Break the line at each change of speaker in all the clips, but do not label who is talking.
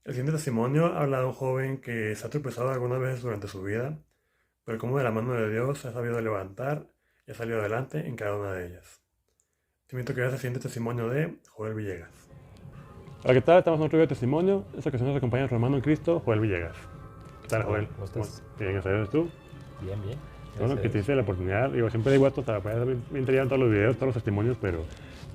El siguiente testimonio habla de un joven que se ha tropezado algunas veces durante su vida, pero como de la mano de Dios se ha sabido levantar y ha salido adelante en cada una de ellas. Te invito a que veas el siguiente testimonio de Joel Villegas. Hola, ¿qué tal? Estamos en otro video de testimonio. Esta ocasión nos acompaña nuestro hermano en Cristo, Joel Villegas. ¿Qué tal,
Hola,
Joel?
¿cómo estás?
Bien, gracias. ¿Tú?
Bien, bien.
Bueno,
Gracias
que
a
te
Dios.
hice la oportunidad. Digo, siempre digo esto, para poder bien en todos los videos, todos los testimonios, pero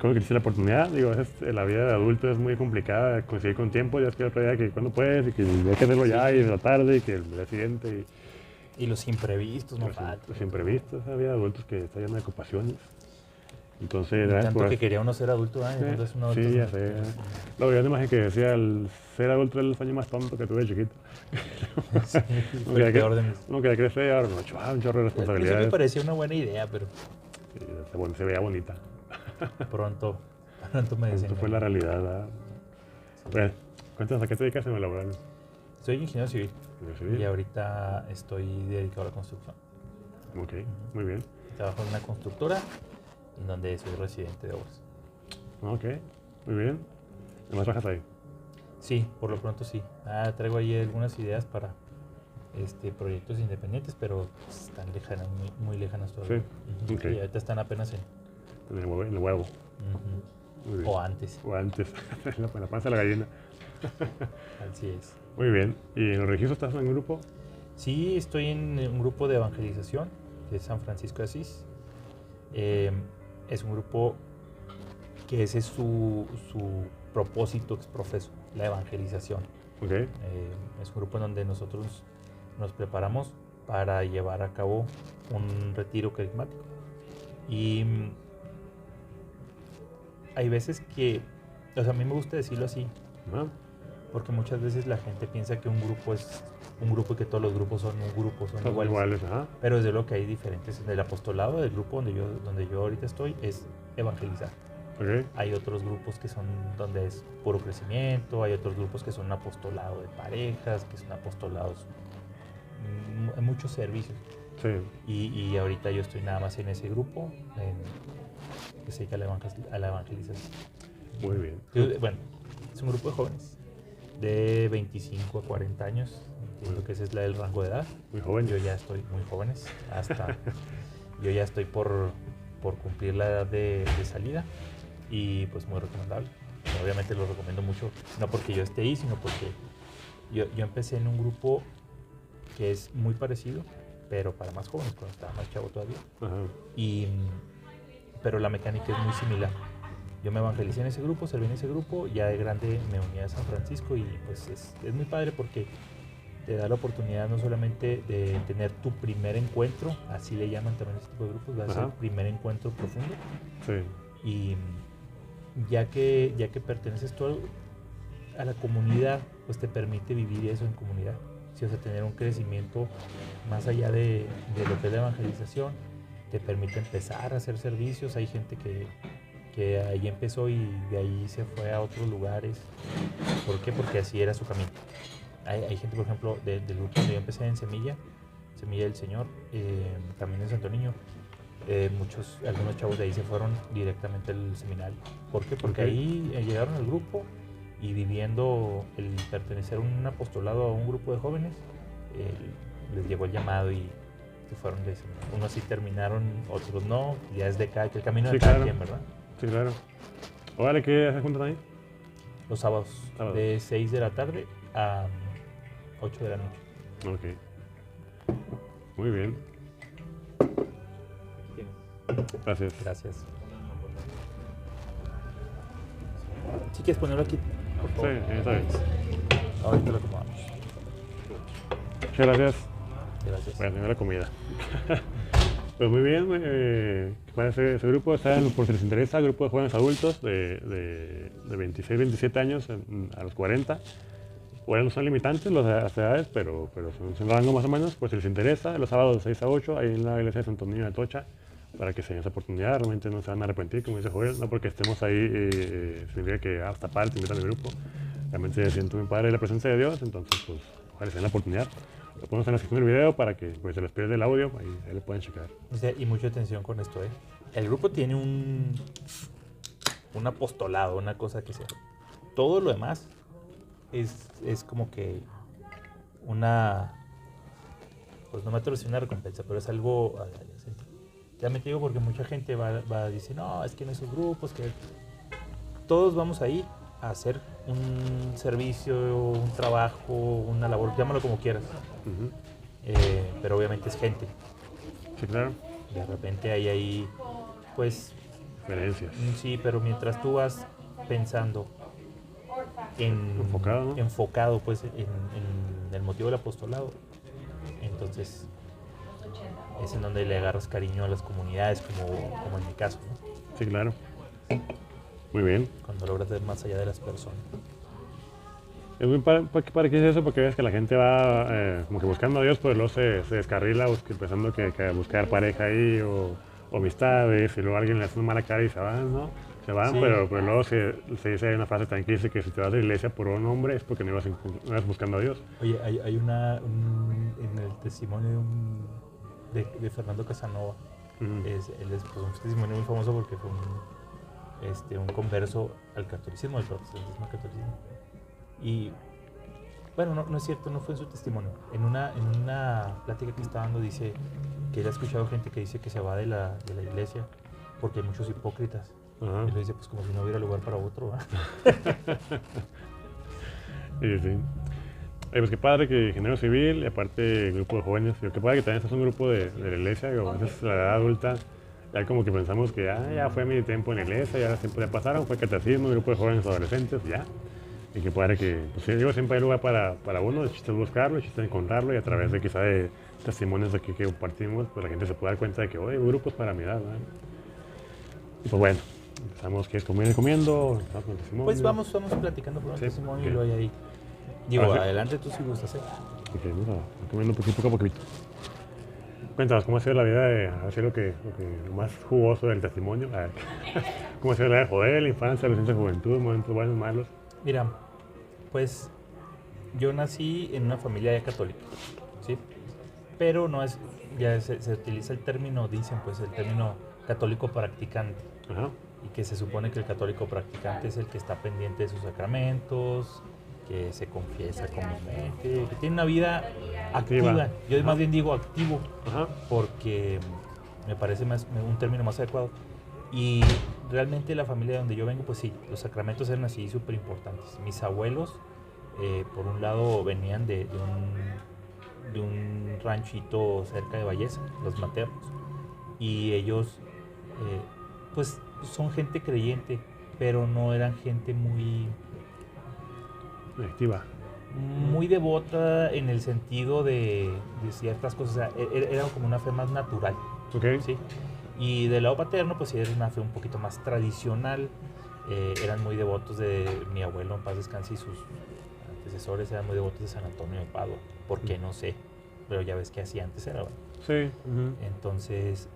como que te hice la oportunidad. Digo, a veces la vida de adulto es muy complicada conseguir con tiempo. Ya es que otro día que cuando puedes y que hay que hacerlo ya y en la tarde y que el día siguiente
Y los imprevistos no
los,
faltan.
los imprevistos. La vida de adultos que está llena de ocupaciones. Entonces,
Y
gracias
tanto
por...
que quería uno ser adulto, ¿eh?
Sí,
Cuando es un adulto
sí, ya
es
sé. Luego yo me imagino que decía, el ser adulto es el sueño más tonto que tuve de chiquito.
sí,
Uno
fue el
quería,
peor de mis.
uno quería crecer y ahora no, un chorro de
Al principio
responsabilidades.
parecía una buena idea, pero
Y se veía bonita.
pronto, pronto me
Esto fue la
desengañé.
realidad, ¿verdad?
Sí.
Bueno, cuéntanos a qué te dedicas en lo laboral.
Soy ingeniero civil
¿Sí?
y ahorita estoy dedicado a la construcción.
Ok, muy bien.
Trabajo en una constructora en donde soy residente de obras.
Ok, muy bien. ¿Además trabajas ahí?
Sí, por lo pronto sí. Traigo ahí algunas ideas para proyectos independientes, pero están lejanas, muy, muy lejanas todavía.
Sí, ok.
Y ahorita están apenas en.
En el huevo. En el huevo.
Ujú.
Muy bien.
O antes,
O antes, en la panza de la gallina.
así es.
Muy bien. ¿Y en los registros estás en un grupo?
Sí, estoy en un grupo de evangelización de San Francisco de Asís. Es un grupo que ese es su propósito exprofeso, la evangelización.
Ok,
Es un grupo en donde nosotros nos preparamos para llevar a cabo un retiro carismático. Y hay veces que, o sea, a mí me gusta decirlo así,
ajá,
porque muchas veces la gente piensa que un grupo es un grupo y que todos los grupos son un grupo, son
son
iguales.
iguales, ajá.
Pero desde luego que hay diferentes. En el apostolado del grupo donde yo ahorita estoy es evangelizar.
Ok,
Hay otros grupos que son donde es puro crecimiento, hay otros grupos que son un apostolado de parejas, que son apostolados en muchos servicios.
sí,
Y ahorita yo estoy nada más en ese grupo que se dedica a la evangelización.
muy bien.
Bueno, es un grupo de jóvenes de 25 a 40 años. Entiendo que ese es el rango de edad.
Muy joven.
Yo ya estoy muy jóvenes, yo ya estoy por cumplir la edad de salida y pues muy recomendable. Obviamente lo recomiendo mucho, no porque yo esté ahí, sino porque yo empecé en un grupo que es muy parecido, pero para más jóvenes, cuando estaba más chavo todavía.
Ajá.
Pero la mecánica es muy similar. Yo me evangelicé en ese grupo, serví en ese grupo, ya de grande me uní a San Francisco y pues es muy padre porque te da la oportunidad no solamente de tener tu primer encuentro, así le llaman también este tipo de grupos, va a ser el primer encuentro profundo.
Sí.
Y ya que perteneces tú a la comunidad, pues te permite vivir eso en comunidad. Sí, o sea, tener un crecimiento más allá de lo que es la evangelización, te permite empezar a hacer servicios. Hay gente que ahí empezó y de ahí se fue a otros lugares. ¿Por qué? Porque así era su camino. Hay gente, por ejemplo, del grupo donde yo empecé en Semilla del Señor, Camino en Santo Niño. Algunos chavos de ahí se fueron directamente al seminario. ¿Por qué? Porque ahí llegaron al grupo y viviendo el pertenecer a un apostolado a un grupo de jóvenes, les llegó el llamado y se fueron de seminario. Unos sí terminaron, otros no, ya es de cada que el camino de cada quien, ¿verdad?
Sí, claro. Órale, ¿qué haces juntos ahí?
Los sábados, de 6 de la tarde a 8 de la noche.
Ok. Muy bien. Gracias.
Gracias. ¿Sí quieres ponerlo aquí?
Sí, está bien.
Ahorita lo tomamos.
Muchas gracias.
Gracias.
Voy a tener la comida. Pues muy bien, ese grupo está por si les interesa, grupo de jóvenes adultos de 26, 27 años a los 40. Bueno, no son limitantes las edades, pero son un rango más o menos. Pues si les interesa, los sábados de 6 a 8, ahí en la iglesia de Santo Niño de Atocha, para que se den esa oportunidad. Realmente no se van a arrepentir, como dice Joel, no porque estemos ahí significa que hasta padre te invitan al grupo. Realmente se siente muy padre la presencia de Dios, entonces pues ojalá se den la oportunidad. Lo ponemos en la descripción del video para que pues, se les pierde el audio, ahí lo pueden checar.
Y mucha atención con esto, ¿eh? El grupo tiene un apostolado, una cosa que sea. Todo lo demás es como que una, pues no me atrevo a decir una recompensa, pero es algo, ya me digo porque mucha gente va a decir, no, es que en esos grupos, que todos vamos ahí a hacer un servicio, un trabajo, una labor, llámalo como quieras.
Ujú.
Pero obviamente es gente.
Sí, claro.
De repente hay ahí, pues,
Diferencias.
sí, pero mientras tú vas pensando
Enfocado, ¿no?
enfocado pues, en el motivo del apostolado, entonces es en donde le agarras cariño a las comunidades, como en mi caso, ¿no?
Sí, claro. Muy bien.
Cuando logras ver más allá de las personas.
Es muy para qué es eso, porque ves que la gente va como que buscando a Dios, pues luego se descarrila pensando que buscar pareja ahí o amistades, y luego alguien le hace una mala cara y se van, ¿no? Se van,
Sí.
pero luego se dice, hay una frase también que dice que si te vas de la iglesia por un hombre es porque no ibas buscando a Dios.
Oye, hay en el testimonio de Fernando Casanova,
Ujú.
él es pues, un testimonio muy famoso porque fue un converso al catolicismo, al protestantismo al catolicismo. Y bueno, no es cierto, no fue en su testimonio. En una plática que está dando dice que él ha escuchado gente que dice que se va de la iglesia porque hay muchos hipócritas.
Ajá.
Y le dice, pues como si no hubiera lugar para otro, ¿verdad?
Sí, sí. Pues qué padre que ingeniero civil, y aparte grupo de jóvenes, pero qué padre que también estás en un grupo de la iglesia, que a veces la edad adulta, ya como que pensamos que ya fue mi tiempo en la iglesia, ya tiempo ya pasaron, fue catecismo, grupo de jóvenes adolescentes, ya. Y qué padre que, pues sí, digo, siempre hay lugar para uno, el chiste es buscarlo, el chiste es encontrarlo, y a través de quizá de testimonios aquí que compartimos, pues la gente se puede dar cuenta de que, oye, grupos para mi edad, ¿verdad? Y pues bueno, empezamos, ¿qué es comiendo? Empezamos con el testimonio.
Pues vamos platicando por un
Sí,
testimonio
ok.
y luego ahí. Digo,
Ahora sí.
adelante tú si gustas, ¿eh?
Ok, vamos a comiendo poco a poquito. Cuéntanos, ¿cómo ha sido la vida de, a ver si lo más jugoso del testimonio? A ver, ¿cómo ha sido la vida de Joel, la infancia, la adolescencia, juventud, momentos buenos, malos?
Mira, pues yo nací en una familia ya católica, ¿sí? Pero no es, ya se utiliza el término, dicen pues el término católico practicante.
Ajá.
Y que se supone que el católico practicante es el que está pendiente de sus sacramentos, que se confiesa comúnmente, que tiene una vida activa.
Activa.
Yo
Ajá.
más bien digo activo,
Ajá.
porque me parece un término más adecuado. Y realmente la familia de donde yo vengo, pues sí, los sacramentos eran así súper importantes. Mis abuelos, por un lado, venían de un ranchito cerca de Valleza, los maternos, y ellos, pues, son gente creyente, pero no eran gente
Activa.
muy devota en el sentido de ciertas cosas. O sea, era como una fe más natural,
Ok.
¿sí? Y del lado paterno, pues sí, era una fe un poquito más tradicional. Eran muy devotos de mi abuelo, en paz descanse, y sus antecesores eran muy devotos de San Antonio de Padua. ¿Por qué? No sé, pero ya ves que así antes era, ¿verdad?
Sí. Ujú.
Entonces,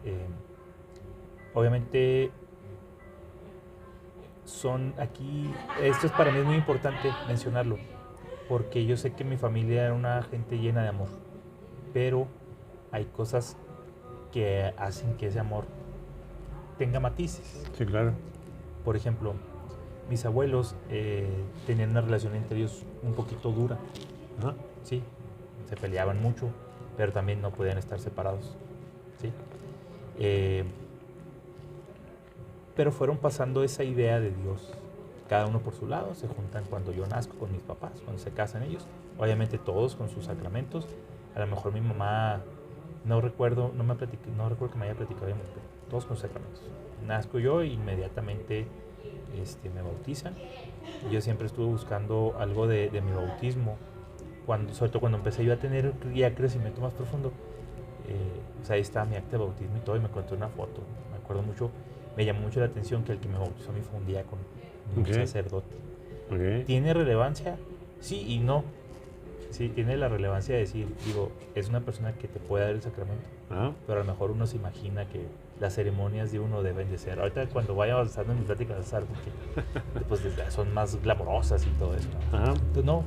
obviamente son aquí, esto es para mí es muy importante mencionarlo, porque yo sé que mi familia era una gente llena de amor, pero hay cosas que hacen que ese amor tenga matices.
Sí, claro.
Por ejemplo, mis abuelos tenían una relación entre ellos un poquito dura,
Ajá.
¿sí? Se peleaban mucho, pero también no podían estar separados, ¿sí? Pero fueron pasando esa idea de Dios, cada uno por su lado, se juntan cuando yo nazco con mis papás, cuando se casan ellos, obviamente todos con sus sacramentos. A lo mejor mi mamá, no recuerdo que me haya platicado bien, pero todos con sus sacramentos. Nazco yo e inmediatamente me bautizan. Yo siempre estuve buscando algo de mi bautismo, sobre todo cuando empecé yo a tener ya crecimiento más profundo. O sea, ahí estaba mi acta de bautismo y todo, y me encontré una foto. Me acuerdo mucho, me llamó mucho la atención que el que me bautizó a mí fue un diácono, un
Ok.
sacerdote.
Ok.
¿Tiene relevancia? Sí y no. Sí, tiene la relevancia de decir, digo, es una persona que te puede dar el sacramento,
Ajá.
pero a lo mejor uno se imagina que las ceremonias de uno deben de ser. Ahorita cuando vaya avanzando en mi plática vas a saber que pues, son más glamorosas y todo eso, ¿no?
Ajá.
Entonces, no.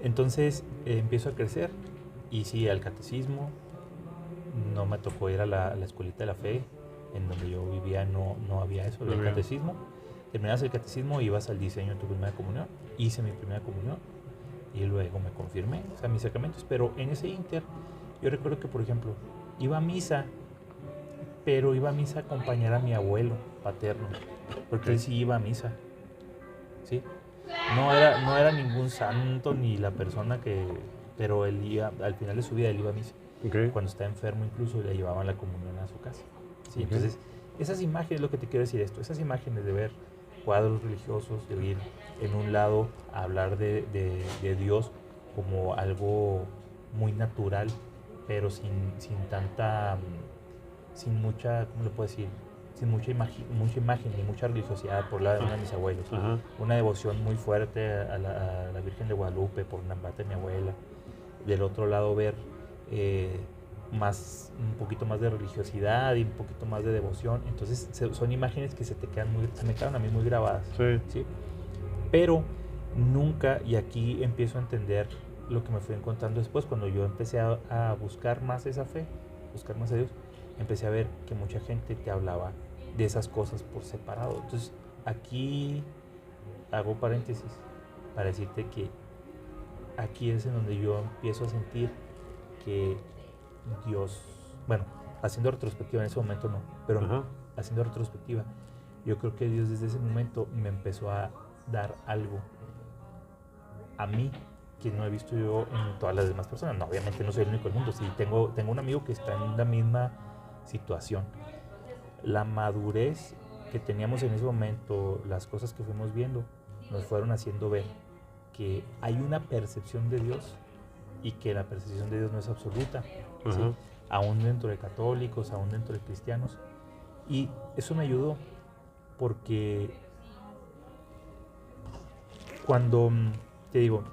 Entonces empiezo a crecer y sí, al catecismo. No me tocó ir a la escuelita de la fe, en donde yo vivía no había eso,
No
del
había.
catecismo. terminabas el catecismo y ibas al diseño de tu primera comunión. Hice mi primera comunión y luego me confirmé, o sea, mis sacramentos. Pero en ese inter, yo recuerdo que, por ejemplo, iba a misa, pero iba a misa a acompañar a mi abuelo paterno, porque él sí iba a misa, ¿sí? No era ningún santo ni la persona que... Pero él iba, al final de su vida él iba a misa.
Okay.
Cuando estaba enfermo incluso le llevaban la comunión a su casa. ¿Sí?
Okay.
Entonces, esas imágenes, lo que te quiero decir esto, esas imágenes de ver cuadros religiosos, de oír en un lado hablar de Dios como algo muy natural, pero sin tanta, sin mucha, ¿cómo le puedo decir? Sin mucha imagen ni mucha religiosidad por la de uno de mis abuelos.
Ajá.
Una devoción muy fuerte a la Virgen de Guadalupe por la parte de mi abuela. Del otro lado ver un poquito más de religiosidad y un poquito más de devoción. Entonces son imágenes que se me quedan a mí muy grabadas.
Sí.
¿Sí? Pero nunca, y aquí empiezo a entender lo que me fui encontrando después, cuando yo empecé a buscar más esa fe, buscar más a Dios, empecé a ver que mucha gente te hablaba de esas cosas por separado. Entonces aquí hago paréntesis para decirte que aquí es en donde yo empiezo a sentir que Dios, bueno, haciendo retrospectiva en ese momento no, pero
Ajá.
haciendo retrospectiva, yo creo que Dios desde ese momento me empezó a dar algo a mí que no he visto yo en todas las demás personas. No, obviamente no soy el único del mundo, sí, tengo un amigo que está en la misma situación. La madurez que teníamos en ese momento, las cosas que fuimos viendo, nos fueron haciendo ver que hay una percepción de Dios y que la percepción de Dios no es absoluta, ¿sí? Aún dentro de católicos, aún dentro de cristianos. Y eso me ayudó porque cuando, te digo,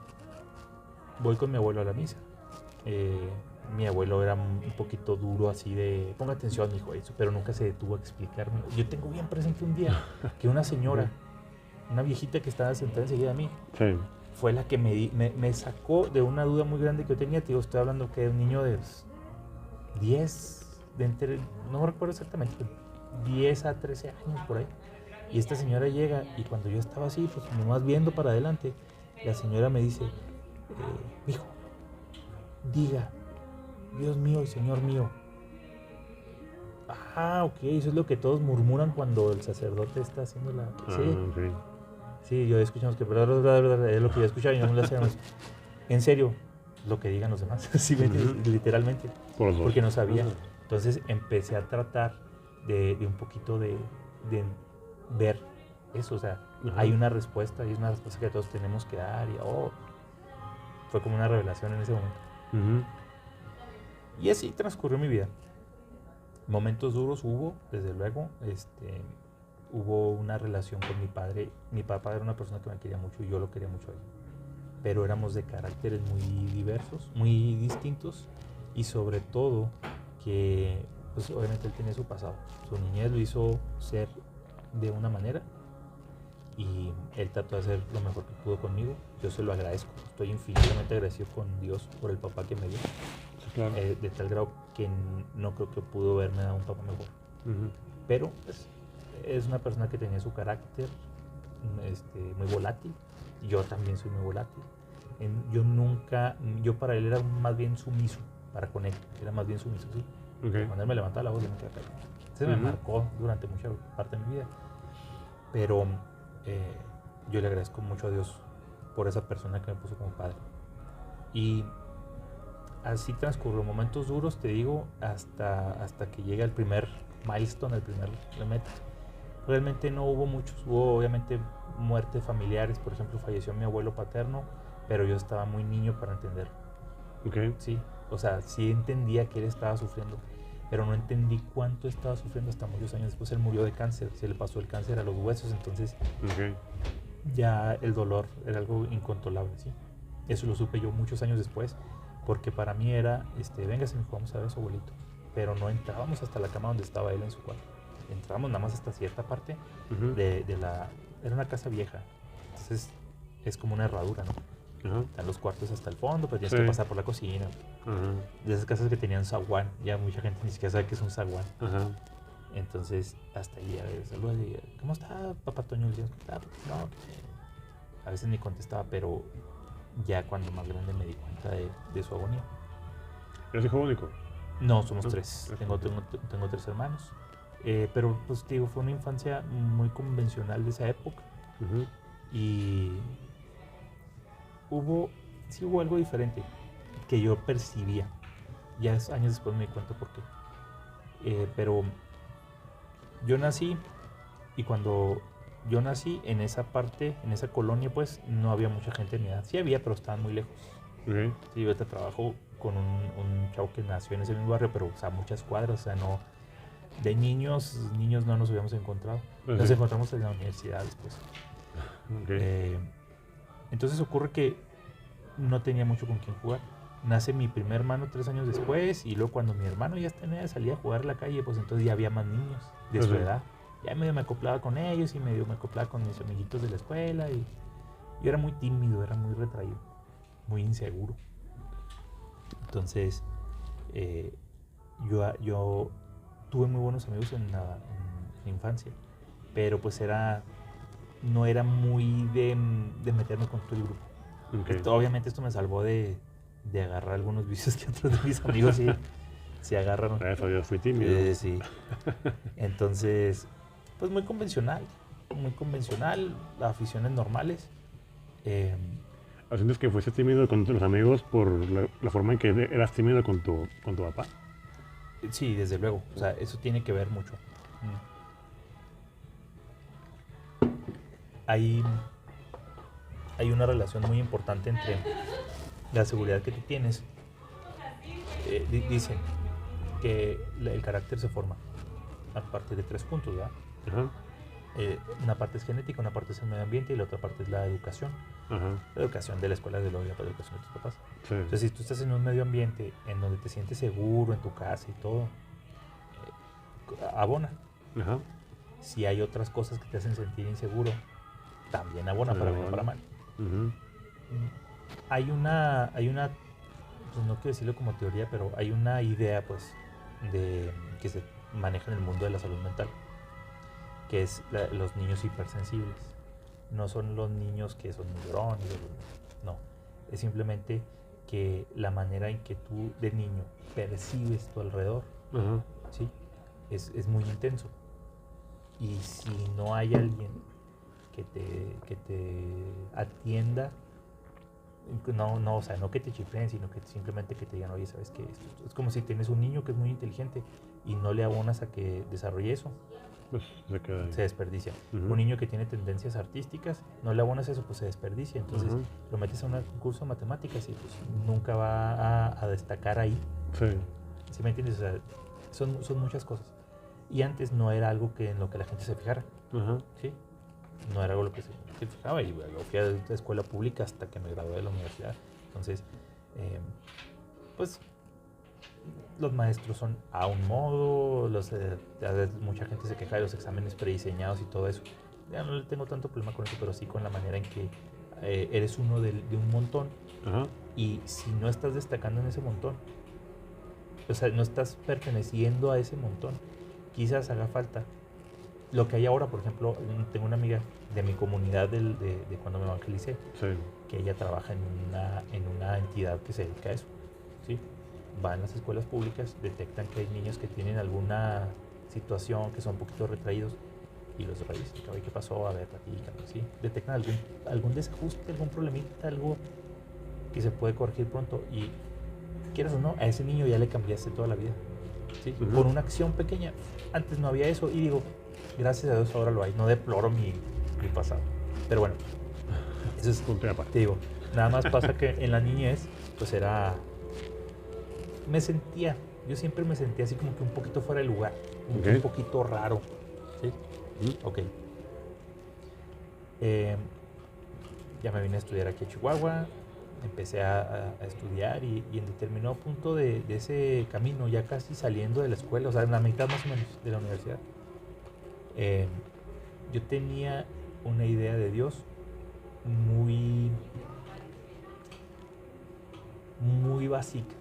voy con mi abuelo a la misa, mi abuelo era un poquito duro así de, ponga atención hijo, eso, pero nunca se detuvo a explicarme. Yo tengo bien presente un día que una señora, una viejita que estaba sentada enseguida de mí,
sí,
fue la que me sacó de una duda muy grande que yo tenía. Te digo, estoy hablando que de un niño de 10, no recuerdo exactamente, 10 a 13 años por ahí. Y esta señora llega y cuando yo estaba así, pues nomás viendo para adelante, la señora me dice, hijo, diga, Dios mío y Señor mío. Ah, ok, eso es lo que todos murmuran cuando el sacerdote está haciendo la... Sí,
okay.
Sí, yo escuchamos que es lo que yo escuchaba y no lo hacemos. En serio, lo que digan los demás, sí, literalmente, porque no sabía. Entonces empecé a tratar de un poquito de ver eso, o sea, hay una respuesta que todos tenemos que dar y fue como una revelación en ese momento. Y así transcurrió mi vida. Momentos duros hubo, desde luego, hubo una relación con mi padre. Mi papá era una persona que me quería mucho y yo lo quería mucho a él. Pero éramos de caracteres muy diversos, muy distintos y sobre todo que, pues obviamente él tenía su pasado. Su niñez lo hizo ser de una manera y él trató de hacer lo mejor que pudo conmigo. Yo se lo agradezco. Estoy infinitamente agradecido con Dios por el papá que me dio. Claro. De tal grado que no creo que pudo haberme dado un papá mejor. Pero pues, es una persona que tenía su carácter muy volátil. Yo también soy muy volátil. Yo para él era más bien sumiso, para con él, era más bien sumiso, ¿sí? Okay. Cuando él me levantaba la voz, yo me quedaba callado. Entonces me marcó durante mucha parte de mi vida. Pero yo le agradezco mucho a Dios por esa persona que me puso como padre. Y así transcurrió momentos duros, te digo, hasta que llega el primer milestone, el primer meta. Realmente no hubo muchos, hubo obviamente muertes familiares, por ejemplo falleció mi abuelo paterno, pero yo estaba muy niño para entenderlo.
Okay.
Sí, o sea, sí entendía que él estaba sufriendo, pero no entendí cuánto estaba sufriendo hasta muchos años después. Él murió de cáncer, se le pasó el cáncer a los huesos, entonces ya el dolor era algo incontrolable, ¿sí? Eso lo supe yo muchos años después, porque para mí era, véngase, mijo, vamos a ver a su abuelito, pero no entrábamos hasta la cama donde estaba él en su cuarto. Entrábamos nada más hasta cierta parte era una casa vieja, entonces es como una herradura, ¿no? Están los cuartos hasta el fondo, pero tienes que pasar por la cocina. De esas casas que tenían zaguán, ya mucha gente ni siquiera sabe qué es un zaguán. Entonces, hasta ahí a veces saludas y ¿cómo está Papá Toño? Y yo, ¿cómo está? No, a veces ni contestaba, pero ya cuando más grande me di cuenta de su agonía.
¿Eres hijo único?
No, somos
No,
tres.
ok.
Tengo 3 hermanos. Pero, pues, te digo, fue una infancia muy convencional de esa época.
Ujú.
Y sí hubo algo diferente que yo percibía. Ya años después me di cuenta por qué. Pero yo nací y cuando yo nací en esa parte, en esa colonia, pues no había mucha gente de mi edad. Sí había, pero estaban muy lejos.
Ok.
Sí, yo ahorita trabajo con un chavo que nació en ese mismo barrio, pero a muchas cuadras, o sea, no. De niños no nos habíamos encontrado.
Pues
Nos
sí.
encontramos en la universidad después.
Ok.
Entonces ocurre que no tenía mucho con quién jugar. Nace mi primer hermano 3 años después y luego cuando mi hermano ya salía a jugar a la calle, pues entonces ya había más niños de
Pues
su
sí.
edad. Ya medio me acoplaba con ellos y medio me acoplaba con mis amiguitos de la escuela y yo era muy tímido, era muy retraído, muy inseguro. Entonces yo tuve muy buenos amigos en la infancia, pero pues no era muy de meterme con todo el grupo.
Ok.
Obviamente esto me salvó de agarrar algunos vicios que otros de mis amigos sí se agarraron.
Gracias a Dios fui tímido.
Sí. Entonces, pues muy convencional, aficiones normales. Eh,
¿Sientes que fuiste tímido con tus amigos por la forma en que eras tímido con tu papá?
sí, desde luego. O sea, eso tiene que ver mucho. Hay una relación muy importante entre la seguridad que tú tienes. Dicen que el carácter se forma a partir de 3 puntos, ¿verdad?
Ajá.
Una parte es genética, una parte es el medio ambiente y la otra parte es la educación.
Ajá.
La educación de la escuela de la educación de tus papás.
Sí.
Entonces, si tú estás en un medio ambiente en donde te sientes seguro, en tu casa y todo, abona.
Ajá.
Si hay otras cosas que te hacen sentir inseguro, también abona, para bien o para mal.
Ujú.
Hay una, pues no quiero decirlo como teoría, pero hay una idea, pues, que se maneja en el mundo de la salud mental, que es los niños hipersensibles. No son los niños que son muy llorones, no. Es simplemente que la manera en que tú de niño percibes tu alrededor,
Ajá.
¿sí? Es muy intenso. Y si no hay alguien que te atienda, o sea, no que te chiflen, sino que simplemente que te digan, oye, ¿sabes qué? Es como si tienes un niño que es muy inteligente y no le abonas a que desarrolle eso,
Pues se queda ahí.
se desperdicia.
Ujú.
Un niño que tiene tendencias artísticas, no le abonas eso, pues se desperdicia. Entonces
Ujú.
lo metes a un curso de matemáticas y pues nunca va a destacar ahí.
Sí.
¿Sí me entiendes? O sea, son muchas cosas. Y antes no era algo en lo que la gente se fijara,
Ajá.
¿sí? No era algo lo que se fijaba y bueno, fui a la escuela pública hasta que me gradué de la universidad. Entonces, pues los maestros son a un modo, mucha gente se queja de los exámenes prediseñados y todo eso. Ya no le tengo tanto problema con eso, pero sí con la manera en que eres uno de un montón
Ajá.
y si no estás destacando en ese montón, o sea, no estás perteneciendo a ese montón, quizás haga falta. Lo que hay ahora, por ejemplo, tengo una amiga de mi comunidad de cuando me evangelicé,
Sí.
que ella trabaja en una entidad que se dedica a eso, ¿sí? Va en las escuelas públicas, detectan que hay niños que tienen alguna situación, que son un poquito retraídos, y los revisan. ¿Qué pasó? A ver, platícame, ¿sí? Detectan algún desajuste, algún problemita, algo que se puede corregir pronto, y quieras o no, a ese niño ya le cambiaste toda la vida, ¿sí?
Ujú.
Por una acción pequeña. Antes no había eso, y digo, gracias a Dios ahora lo hay. No deploro mi pasado. Pero bueno, eso es,
Punto y aparte.
te digo, nada más pasa que en la niñez, pues yo siempre me sentía así como que un poquito fuera de lugar,
Ok.
un poquito raro, ¿sí?
Ujú.
Ok. Ya me vine a estudiar aquí a Chihuahua, empecé a estudiar y en determinado punto de ese camino, ya casi saliendo de la escuela, o sea, en la mitad más o menos de la universidad, yo tenía una idea de Dios muy, muy básica.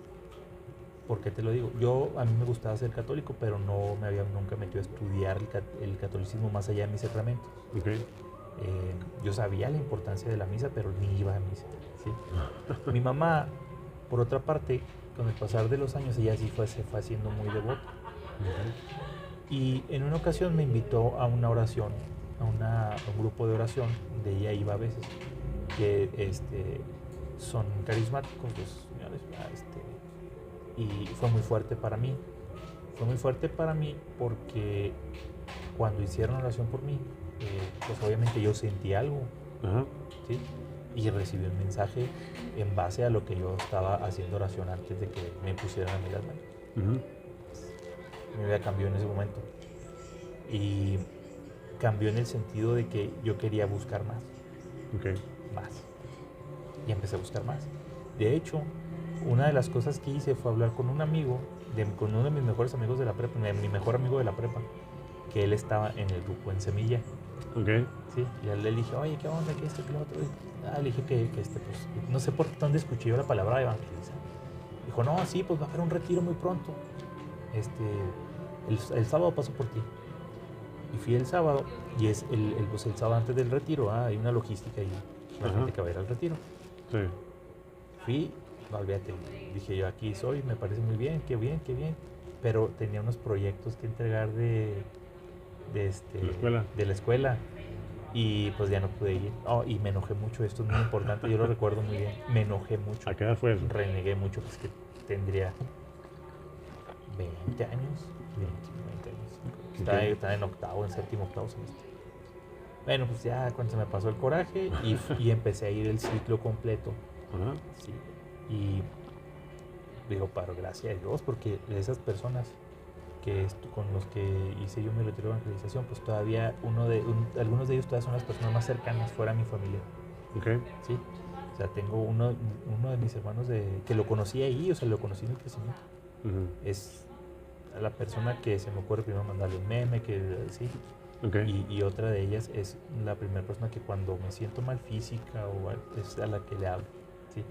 ¿Por qué te lo digo? A mí me gustaba ser católico, pero no me había nunca metido a estudiar el catolicismo más allá de mis sacramentos.
Okay.
Yo sabía la importancia de la misa, pero ni iba a misa. ¿Sí? Mi mamá, por otra parte, con el pasar de los años, ella sí se fue haciendo muy devota. Y en una ocasión me invitó a una oración, a un grupo de oración, de ella iba a veces, que son carismáticos los señores, y fue muy fuerte para mí. Fue muy fuerte para mí porque cuando hicieron oración por mí, pues obviamente yo sentí algo,
Ajá.
¿sí? Y recibí un mensaje en base a lo que yo estaba haciendo oración antes de que me pusieran a mí las manos.
Uh-huh.
Mi vida cambió en ese momento. Y cambió en el sentido de que yo quería buscar más.
Okay.
Más. Y empecé a buscar más. De hecho, una de las cosas que hice fue hablar con un amigo, con uno de mis mejores amigos de la prepa, mi mejor amigo de la prepa, que él estaba en el grupo en Semilla.
Okay.
Sí, y a él le dije, oye, ¿qué onda? ¿Qué esto? ¿Qué lo otro? Le dije que pues, no sé por dónde escuché yo la palabra evangelizar. Dijo, no, sí, pues va a haber un retiro muy pronto. El sábado paso por ti. Y fui el sábado, y es pues el sábado antes del retiro, hay una logística y la gente que va a ir al retiro.
Sí.
Fui, olvídate, dije yo, aquí soy, me parece muy bien, qué bien, qué bien. Pero tenía unos proyectos que entregar de la escuela. Y pues ya no pude ir. Y me enojé mucho, esto es muy importante, yo lo recuerdo muy bien. Me enojé mucho.
¿A qué edad fue eso?
Renegué mucho, pues que tendría 20 años. 20 años. Estaba en octavo, en séptimo, octavo semestre. Bueno, pues ya cuando se me pasó el coraje y empecé a ir el ciclo completo.
Ajá.
Sí. Y digo, pero gracias a Dios, porque de esas personas con los que hice yo mi retiro de evangelización, pues todavía algunos de ellos todavía son las personas más cercanas fuera de mi familia.
Okay.
Sí. O sea, tengo uno de mis hermanos que lo conocí ahí, o sea, lo conocí en el crecimiento.
Uh-huh.
Es la persona que se me ocurre primero mandarle un meme, sí.
Okay.
Y otra de ellas es la primera persona que cuando me siento mal física es a la que le hablo. ¿Sí?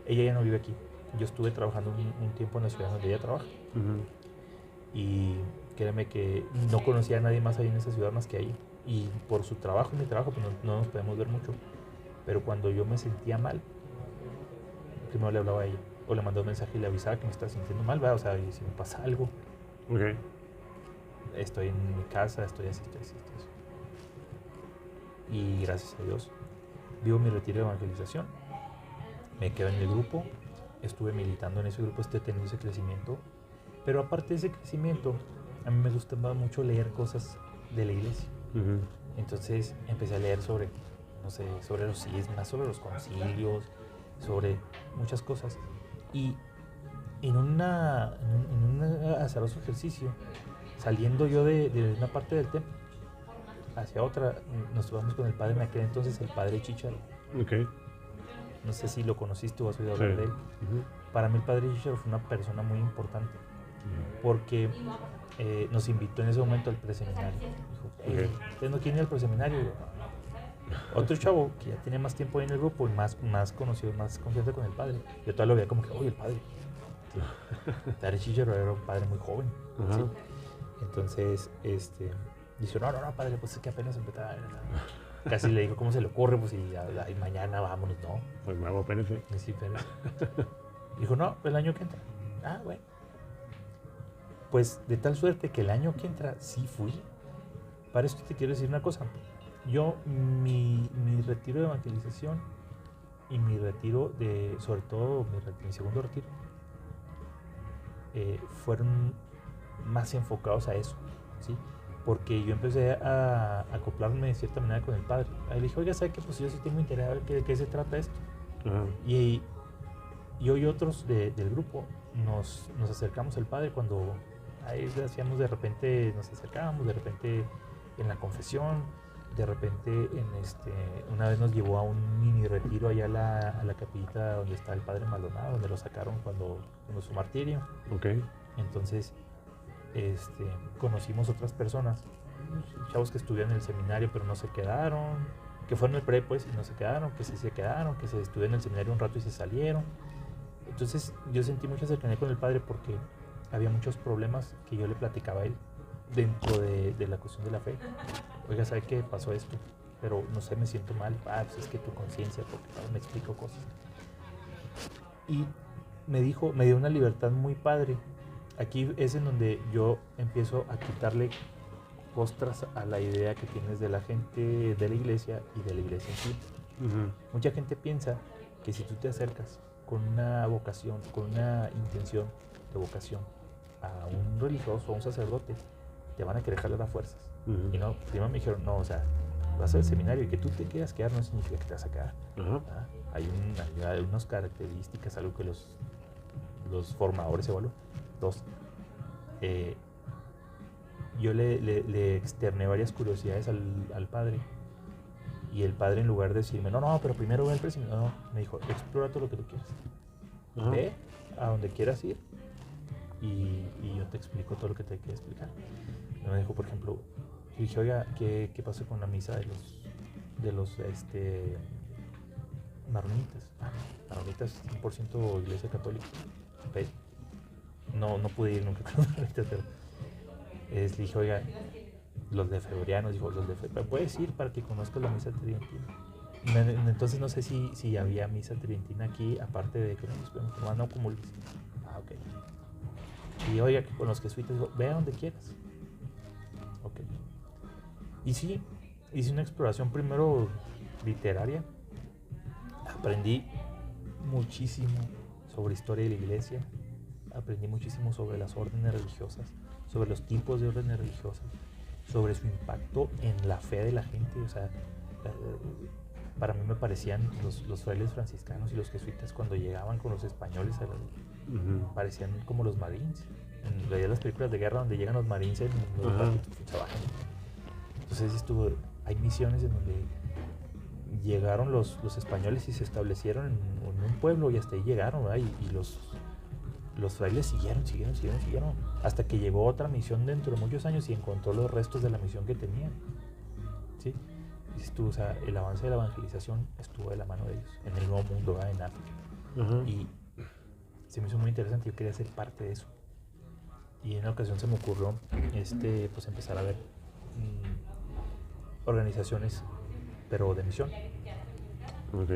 Ella ya no vive aquí. Yo estuve trabajando un tiempo en la ciudad donde ella trabaja.
Uh-huh.
Y créeme que no conocía a nadie más ahí en esa ciudad más que ahí. Y por su trabajo y mi trabajo, pues no nos podemos ver mucho. Pero cuando yo me sentía mal, primero le hablaba a ella. O le mandaba un mensaje y le avisaba que me estaba sintiendo mal, ¿verdad? O sea, y si me pasa algo.
Okay.
Estoy en mi casa, estoy así. Y gracias a Dios, vivo mi retiro de evangelización. Me quedo en el grupo. Estuve militando en ese grupo, teniendo ese crecimiento. Pero aparte de ese crecimiento, a mí me gustaba mucho leer cosas de la iglesia.
Uh-huh.
Entonces empecé a leer sobre los cismas, sobre los concilios, sobre muchas cosas. Y en un azaroso ejercicio, saliendo yo de una parte del templo hacia otra, nos topamos con el padre en aquel entonces, el padre Chicharo.
Okay.
No sé si lo conociste o has oído hablar de él.
Uh-huh.
Para mí el padre Chicharo fue una persona muy importante. Porque nos invitó en ese momento al preseminario. Dijo, ¿ustedes no quieren ir al preseminario? Otro chavo que ya tenía más tiempo ahí en el grupo y más conocido, más confianza con el padre. Yo todavía lo veía como que, oye, el padre. Sí. Padre Chicharo era un padre muy joven.
Uh-huh.
¿Sí? Entonces, dijo, no, padre, pues es que apenas empezaba. Casi le dijo, ¿cómo se le ocurre? Pues y mañana vámonos, ¿no?
Pues me hago Pérez.
Sí, Pérez. Dijo, no, el año que entra. Bueno. Pues de tal suerte que el año que entra sí fui. Para esto te quiero decir una cosa. Yo, mi retiro de evangelización y mi retiro sobre todo mi segundo retiro, fueron más enfocados a eso, ¿sí? Porque yo empecé a acoplarme de cierta manera con el padre. Le dije, oiga, ¿sabe qué? Pues yo sí tengo interés a ver de qué se trata esto. Uh-huh. Y yo y otros del grupo nos acercamos al padre cuando ahí hacíamos nos acercábamos de repente en la confesión, de repente una vez nos llevó a un mini retiro allá a la capillita donde está el padre Maldonado, donde lo sacaron cuando su martirio.
Okay.
Entonces conocimos otras personas, chavos que estudiaron en el seminario pero no se quedaron, que fueron el pre pues y no se quedaron, que sí se quedaron, que se estudiaron en el seminario un rato y se salieron. Entonces yo sentí mucha cercanía con el padre porque había muchos problemas que yo le platicaba a él dentro de la cuestión de la fe. Oiga, ¿sabe qué pasó esto? Pero no sé, me siento mal. Pues es que tu conciencia, porque me explico cosas. Y me dio una libertad muy padre. Aquí es en donde yo empiezo a quitarle costras a la idea que tienes de la gente de la iglesia y de la iglesia en sí. Mucha gente piensa que si tú te acercas con una vocación, con una intención de vocación a un religioso o a un sacerdote, te van a querer jalar a fuerzas. Y no, primero me dijeron, no, o sea, vas al seminario y que tú te quieras quedar no significa que te vas a quedar. Hay unas características, algo que los formadores evalúan. Dos, yo le externé varias curiosidades al padre. Y el padre, en lugar de decirme, no, pero primero ve al presidente, no, me dijo, explora todo lo que tú quieras. Ve a donde quieras ir y yo te explico todo lo que te hay que explicar. Me dijo, por ejemplo, y dije, oiga, ¿qué pasó con la misa de los maronitas? Maronitas 100% iglesia católica. ¿Ve? No pude ir nunca con los maronitas, pero le dije, oiga, los de febrerianos, dijo, los de febrerianos, puedes ir para que conozcas la misa tridentina. Entonces no sé si había misa tridentina aquí, aparte de que no comulgues. Ok. Y oiga, con los jesuitas, dijo, ve a donde quieras. Ok. Y sí, hice una exploración primero literaria. Aprendí muchísimo sobre historia de la iglesia. Aprendí muchísimo sobre las órdenes religiosas, sobre los tipos de órdenes religiosas, sobre su impacto en la fe de la gente. O sea, para mí me parecían los frailes franciscanos y los jesuitas cuando llegaban con los españoles parecían como los marines. En las películas de guerra donde llegan los marines en los barquitos que trabajan. Entonces hay misiones en donde llegaron los españoles y se establecieron en un pueblo y hasta ahí llegaron, ¿verdad? Y los frailes siguieron hasta que llegó otra misión dentro de muchos años y encontró los restos de la misión que tenían. ¿Sí? O sea, el avance de la evangelización estuvo de la mano de ellos en el Nuevo Mundo, ¿verdad? En África. Y se me hizo muy interesante, yo quería ser parte de eso. Y en una ocasión se me ocurrió pues empezar a ver organizaciones, pero de misión.
Ok.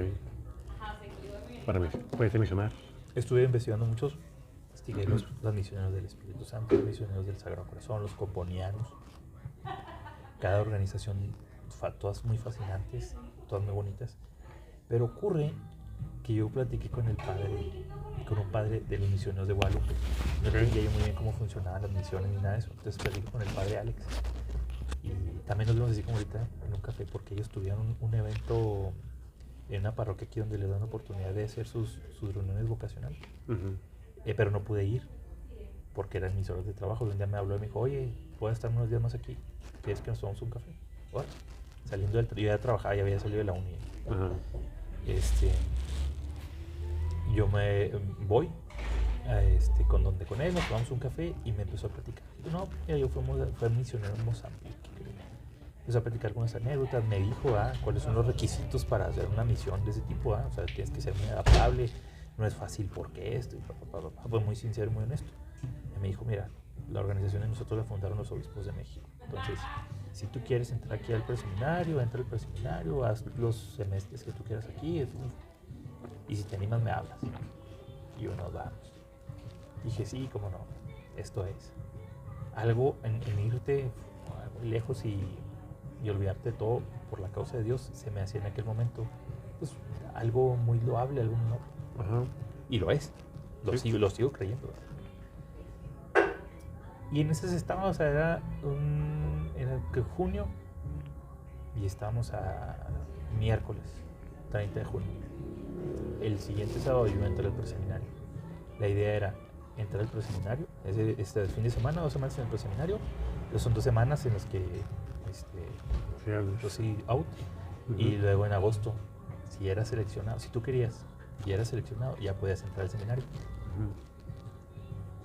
¿Puedes misionar?
Estuve investigando muchos. Investigué los misioneros del Espíritu Santo, los misioneros del Sagrado Corazón, los componianos. Cada organización, todas muy fascinantes, todas muy bonitas. Pero ocurre que yo platiqué con un padre de los misioneros de Guadalupe. No entendía yo muy bien cómo funcionaban las misiones ni nada de eso. Entonces platiqué con el padre Alex. Y también nos vemos así como ahorita en un café, porque ellos tuvieron un evento en una parroquia aquí donde les dan la oportunidad de hacer sus reuniones vocacionales. Pero no pude ir porque eran mis horas de trabajo. Un día me habló y me dijo, oye, ¿puedo estar unos días más aquí? ¿Quieres que nos tomemos un café? Bueno, saliendo yo ya trabajaba, ya había salido de la uni. Yo me voy con él, nos tomamos un café y me empezó a platicar. No, yo fui misionero en Mozambique. Empezó a platicar algunas anécdotas, me dijo cuáles son los requisitos para hacer una misión de ese tipo. O sea, tienes que ser muy adaptable, no es fácil porque esto. Fue muy sincero y muy honesto. Y me dijo, mira, la organización de nosotros la fundaron los obispos de México. Entonces, si tú quieres entrar aquí al preseminario, entra al preseminario, haz los semestres que tú quieras aquí. Y si te animas, me hablas. Y nos vamos. Dije, sí, cómo no, esto es. Algo en irte muy lejos y olvidarte de todo por la causa de Dios, se me hacía en aquel momento pues algo muy loable, algo muy noble. Y lo es, lo sigo creyendo. Y en ese estado, o sea, era junio y estábamos a miércoles 30 de junio. El siguiente sábado yo entré al preseminario. La idea era entrar al preseminario, este fin de semana, 2 semanas en el preseminario. Son 2 semanas en las que yo soy out. Y luego en agosto, si eras seleccionado, si tú querías y eras seleccionado, ya podías entrar al seminario.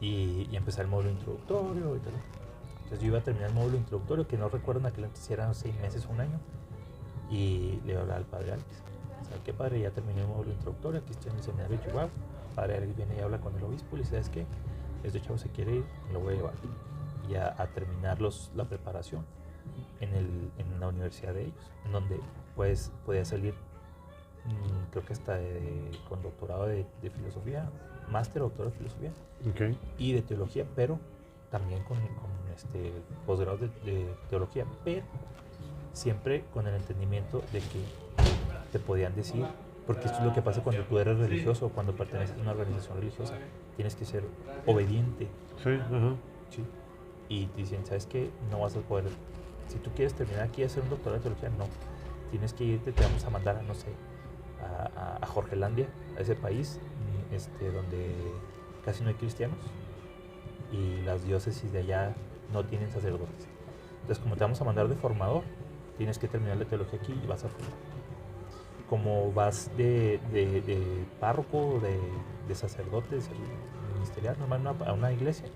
Y empezar el módulo introductorio y tal. Entonces yo iba a terminar el módulo introductorio, que no recuerdo en aquel entonces si eran 6 meses o 1 año. Y le hablaba al padre Alex. ¿sabes qué, padre? Ya terminé un módulo introductorio, aquí estoy en el seminario de Chihuahua. Padre, él viene y habla con el obispo y le dice, ¿sabes qué? Este chavo se quiere ir, me lo voy a llevar. Y a terminar la preparación en la universidad de ellos, en donde pues podía salir, creo que hasta con doctorado de filosofía, máster o doctorado de filosofía
Okay.
y de teología, pero también con posgrado de teología, pero siempre con el entendimiento de que te podían decir, porque esto es lo que pasa cuando tú eres religioso o cuando perteneces a una organización religiosa, tienes que ser obediente.
Sí, ajá.
¿Sí? Y te dicen, ¿sabes qué? No vas a poder, si tú quieres terminar aquí y hacer un doctorado de teología, no, tienes que irte, te vamos a mandar a, no sé, a Jorgelandia, a ese país donde casi no hay cristianos y las diócesis de allá no tienen sacerdotes. Entonces, como te vamos a mandar de formador, tienes que terminar la teología aquí y vas a formar. Como vas de párroco, de sacerdote, de ministerial, normal a una iglesia,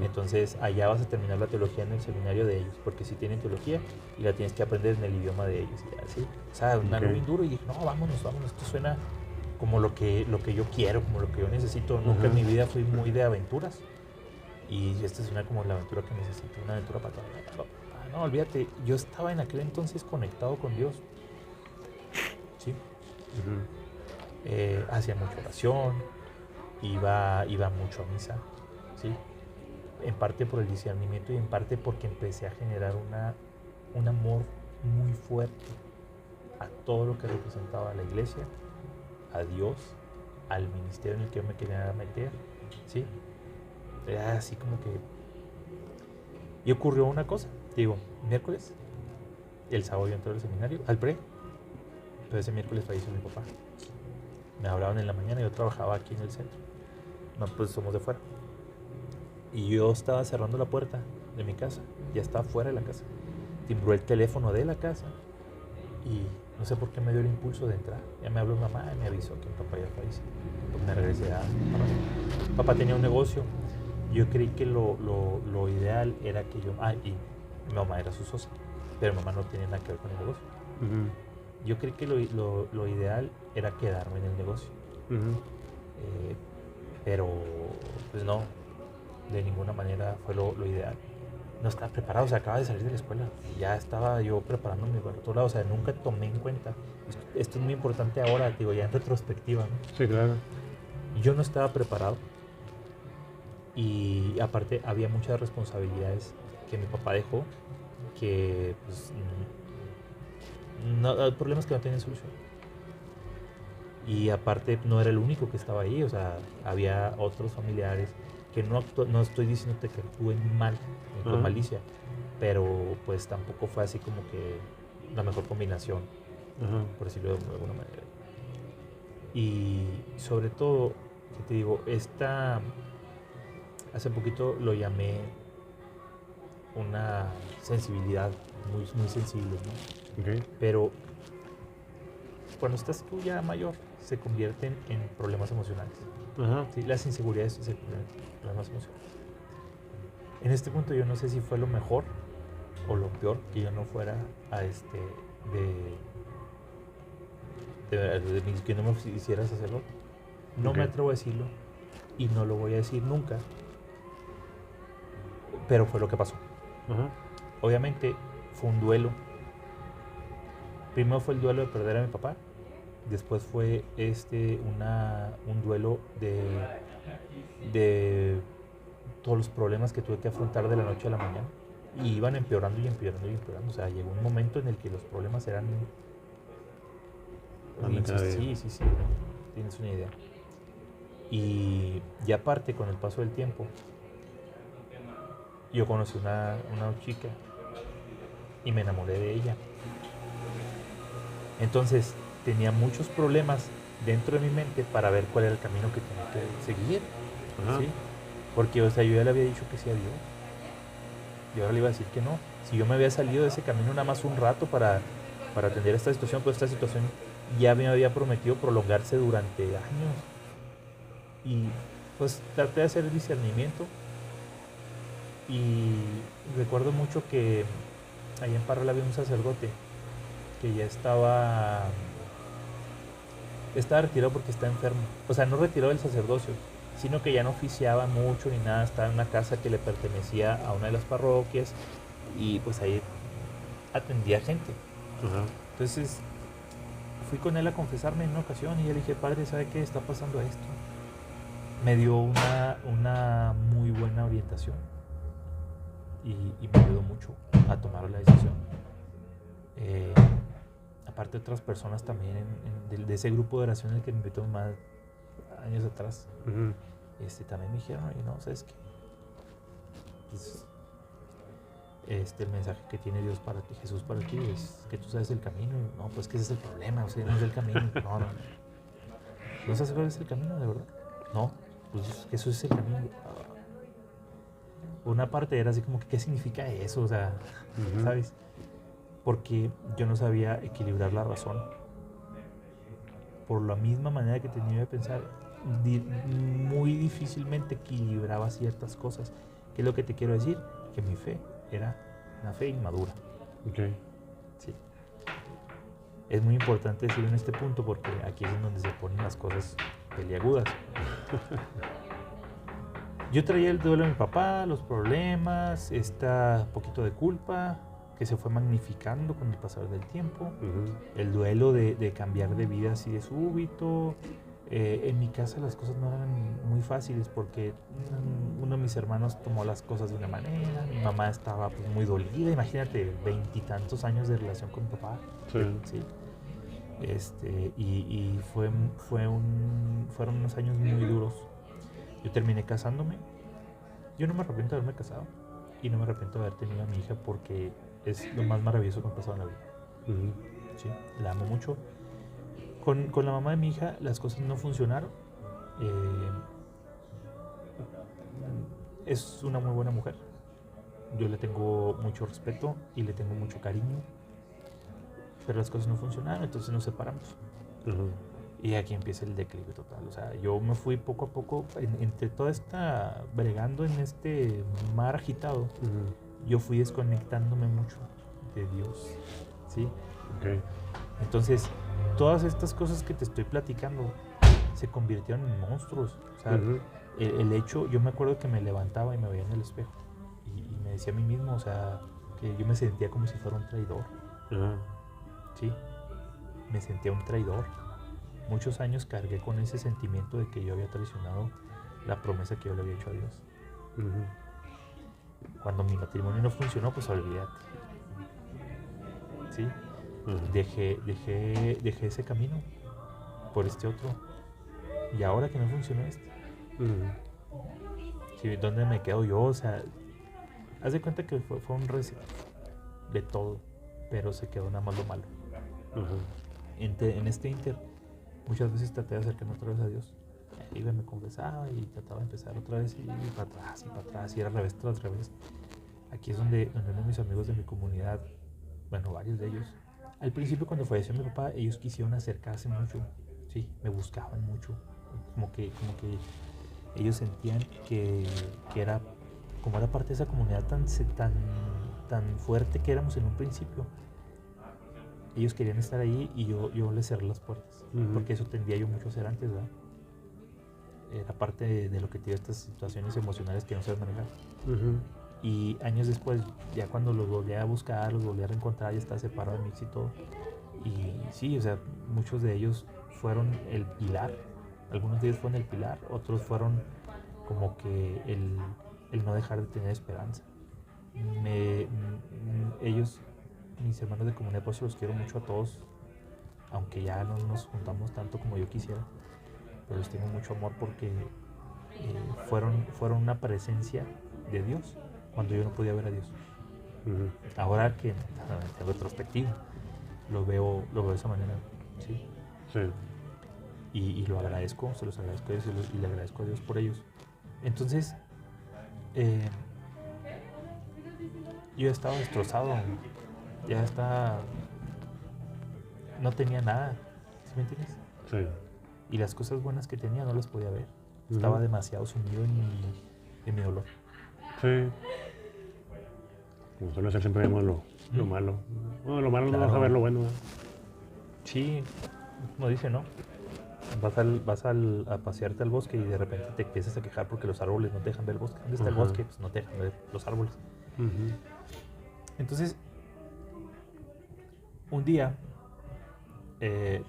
entonces allá vas a terminar la teología en el seminario de ellos, porque si tienen teología y la tienes que aprender en el idioma de ellos. Y así. O sea, algo bien duro y dije, no, vámonos, esto suena como lo que yo quiero, como lo que yo necesito. Nunca en mi vida fui muy de aventuras y esta suena como la aventura que necesito, una aventura para toda la vida. No, olvídate, yo estaba en aquel entonces conectado con Dios. ¿Sí? Hacía mucha oración, iba mucho a misa, ¿sí? En parte por el discernimiento y en parte porque empecé a generar un amor muy fuerte a todo lo que representaba la iglesia, a Dios, al ministerio en el que yo me quería meter, ¿sí? Era así como que... Y ocurrió una cosa, digo, miércoles, el sábado yo entré al seminario, al pre, pero ese miércoles falleció mi papá. Me hablaban en la mañana, yo trabajaba aquí en el centro. No, pues somos de fuera. Y yo estaba cerrando la puerta de mi casa, ya estaba fuera de la casa. Timbró el teléfono de la casa y no sé por qué me dio el impulso de entrar. Ya me habló mamá y me avisó que mi papá ya falleció. Pues me regresé a papá tenía un negocio. Yo creí que lo ideal era que yo... y mi mamá era su socia, pero mamá no tenía nada que ver con el negocio. Yo creí que lo ideal era quedarme en el negocio. Pero pues no, de ninguna manera fue lo ideal. No estaba preparado, o sea, acaba de salir de la escuela. Ya estaba yo preparándome para otro lado, o sea, nunca tomé en cuenta. Esto es muy importante ahora, digo, ya en retrospectiva, ¿no?
Sí, claro.
Yo no estaba preparado y aparte había muchas responsabilidades que mi papá dejó que pues problemas que no tienen solución. Y aparte no era el único que estaba ahí, o sea, había otros familiares que no estoy diciéndote que actúen mal, ni con malicia, pero pues tampoco fue así como que la mejor combinación, por decirlo de alguna manera. Y sobre todo, que te digo, hace poquito lo llamé una sensibilidad muy, muy sensible, ¿no?
Okay.
Pero cuando estás tú ya mayor, se convierten en problemas emocionales. ¿Sí? Las inseguridades se convierten en problemas emocionales. En este punto yo no sé si fue lo mejor o lo peor que yo no fuera a que no me hiciera sacerdote. No me atrevo a decirlo y no lo voy a decir nunca, pero fue lo que pasó. Obviamente fue un duelo. Primero fue el duelo de perder a mi papá, después fue un duelo de todos los problemas que tuve que afrontar de la noche a la mañana y iban empeorando y empeorando y empeorando. O sea, llegó un momento en el que los problemas eran... Sí, tienes una idea. Y aparte, con el paso del tiempo, yo conocí una chica y me enamoré de ella. Entonces tenía muchos problemas dentro de mi mente para ver cuál era el camino que tenía que seguir, ¿sí? Porque, o sea, yo ya le había dicho que sí a Dios y ahora le iba a decir que no. Si yo me había salido de ese camino nada más un rato para atender esta situación, pues esta situación ya me había prometido prolongarse durante años. Y pues traté de hacer el discernimiento y recuerdo mucho que allá en Parral había un sacerdote que ya estaba estaba retirado porque está enfermo. O sea, no retirado del sacerdocio, sino que ya no oficiaba mucho ni nada. Estaba en una casa que le pertenecía a una de las parroquias y pues ahí atendía gente.
Ajá.
Entonces fui con él a confesarme en una ocasión y yo le dije, padre, ¿sabe qué está pasando esto? Me dio una muy buena orientación y me ayudó mucho a tomar la decisión. Aparte otras personas también de ese grupo de oración en el que me invitó más años atrás,
Ujú.
también me dijeron, oye, no, ¿sabes qué? Pues, el mensaje que tiene Dios para ti, Jesús para ti, es que tú sabes el camino. Y, no, pues que ese es el problema, o sea, no es el camino. No. ¿No sabes cuál es el camino, de verdad? No, pues que eso es el camino. Una parte era así como que, ¿qué significa eso? O sea,
Ujú.
¿sabes? Porque yo no sabía equilibrar la razón. Por la misma manera que tenía de pensar, muy difícilmente equilibraba ciertas cosas. ¿Qué es lo que te quiero decir? Que mi fe era una fe inmadura.
Ok.
Sí. Es muy importante decirlo en este punto porque aquí es en donde se ponen las cosas peliagudas. Yo traía el duelo de mi papá, los problemas, poquito de culpa que se fue magnificando con el pasar del tiempo,
Ujú.
el duelo de cambiar de vida así de súbito. En mi casa las cosas no eran muy fáciles porque uno de mis hermanos tomó las cosas de una manera, mi mamá estaba pues, muy dolida, imagínate, 20 y tantos años de relación con mi papá.
Sí.
Sí. Y fueron unos años muy duros. Yo terminé casándome. Yo no me arrepiento de haberme casado y no me arrepiento de haber tenido a mi hija porque es lo más maravilloso que me ha pasado en la vida.
Ujú.
¿Sí? La amo mucho. Con la mamá de mi hija las cosas no funcionaron. Es una muy buena mujer. Yo le tengo mucho respeto y le tengo mucho cariño. Pero las cosas no funcionaron, entonces nos separamos.
Ujú.
Y aquí empieza el declive total. O sea, yo me fui poco a poco, entre toda esta bregando en este mar agitado,
Ujú.
yo fui desconectándome mucho de Dios. ¿Sí?
Ok.
Entonces, todas estas cosas que te estoy platicando se convirtieron en monstruos. O sea,
Ujú.
el hecho, yo me acuerdo que me levantaba y me veía en el espejo y me decía a mí mismo, o sea, que yo me sentía como si fuera un traidor.
Ajá.
¿Sí? Me sentía un traidor. Muchos años cargué con ese sentimiento de que yo había traicionado la promesa que yo le había hecho a Dios.
Ujú.
Cuando mi matrimonio no funcionó, pues olvídate. ¿Sí?
Ajá.
Dejé ese camino por este otro. Y ahora que no funcionó
Ujú.
¿sí? ¿Dónde me quedo yo? O sea, haz de cuenta que fue un reset de todo, pero se quedó nada más lo malo.
Ajá.
En este inter, muchas veces traté de acercarme otra vez a Dios. Iba, me confesaba y trataba de empezar otra vez y para atrás, y era revés tras revés. Aquí es donde uno de mis amigos de mi comunidad, bueno, varios de ellos, al principio cuando falleció mi papá, ellos quisieron acercarse mucho, sí, me buscaban mucho, como que ellos sentían que era, como era parte de esa comunidad tan fuerte que éramos en un principio, ellos querían estar ahí y yo les cerré las puertas, porque eso tendía yo mucho a hacer antes, ¿verdad? Era parte de lo que tiene estas situaciones emocionales que no sabes manejar.
Ujú.
Y años después, ya cuando los volví a buscar, los volví a reencontrar, ya estaba separado de Mix y todo. Y sí, o sea, muchos de ellos fueron el pilar. Algunos de ellos fueron el pilar, otros fueron como que el no dejar de tener esperanza. Ellos, mis hermanos de comunidad, pues los quiero mucho a todos, aunque ya no nos juntamos tanto como yo quisiera. Pero les tengo mucho amor porque fueron una presencia de Dios cuando yo no podía ver a Dios.
Ujú.
Ahora que en retrospectiva lo veo de esa manera, ¿sí?
Sí.
Y lo agradezco, se los agradezco a Dios y le agradezco a Dios por ellos. Entonces, yo estaba destrozado, ya estaba, no tenía nada, ¿sí me entiendes?
Sí.
Y las cosas buenas que tenía no las podía ver. Estaba demasiado sumido en mi dolor.
Sí. Como suele ser, siempre vemos lo malo. Bueno, lo malo no
Claro.
vas a ver lo bueno.
Sí, como dice, ¿no? a pasearte al bosque y de repente te empiezas a quejar porque los árboles no te dejan ver el bosque. ¿Dónde está el bosque? Pues no te dejan ver los árboles. Entonces, un día,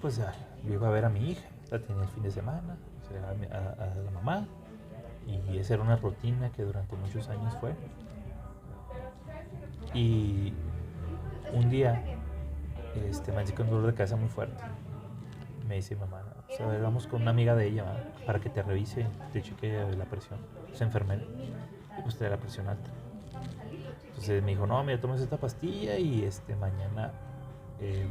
pues yo iba a ver a mi hija, la tenía el fin de semana, a la mamá, y esa era una rutina que durante muchos años fue. Y un día, me dice con un dolor de cabeza muy fuerte. Me dice mamá, o sea, vamos con una amiga de ella, ¿verdad? Para que te revise, te cheque la presión. Es enfermera y pues te da la presión alta. Entonces me dijo, no, mira, tomes esta pastilla y mañana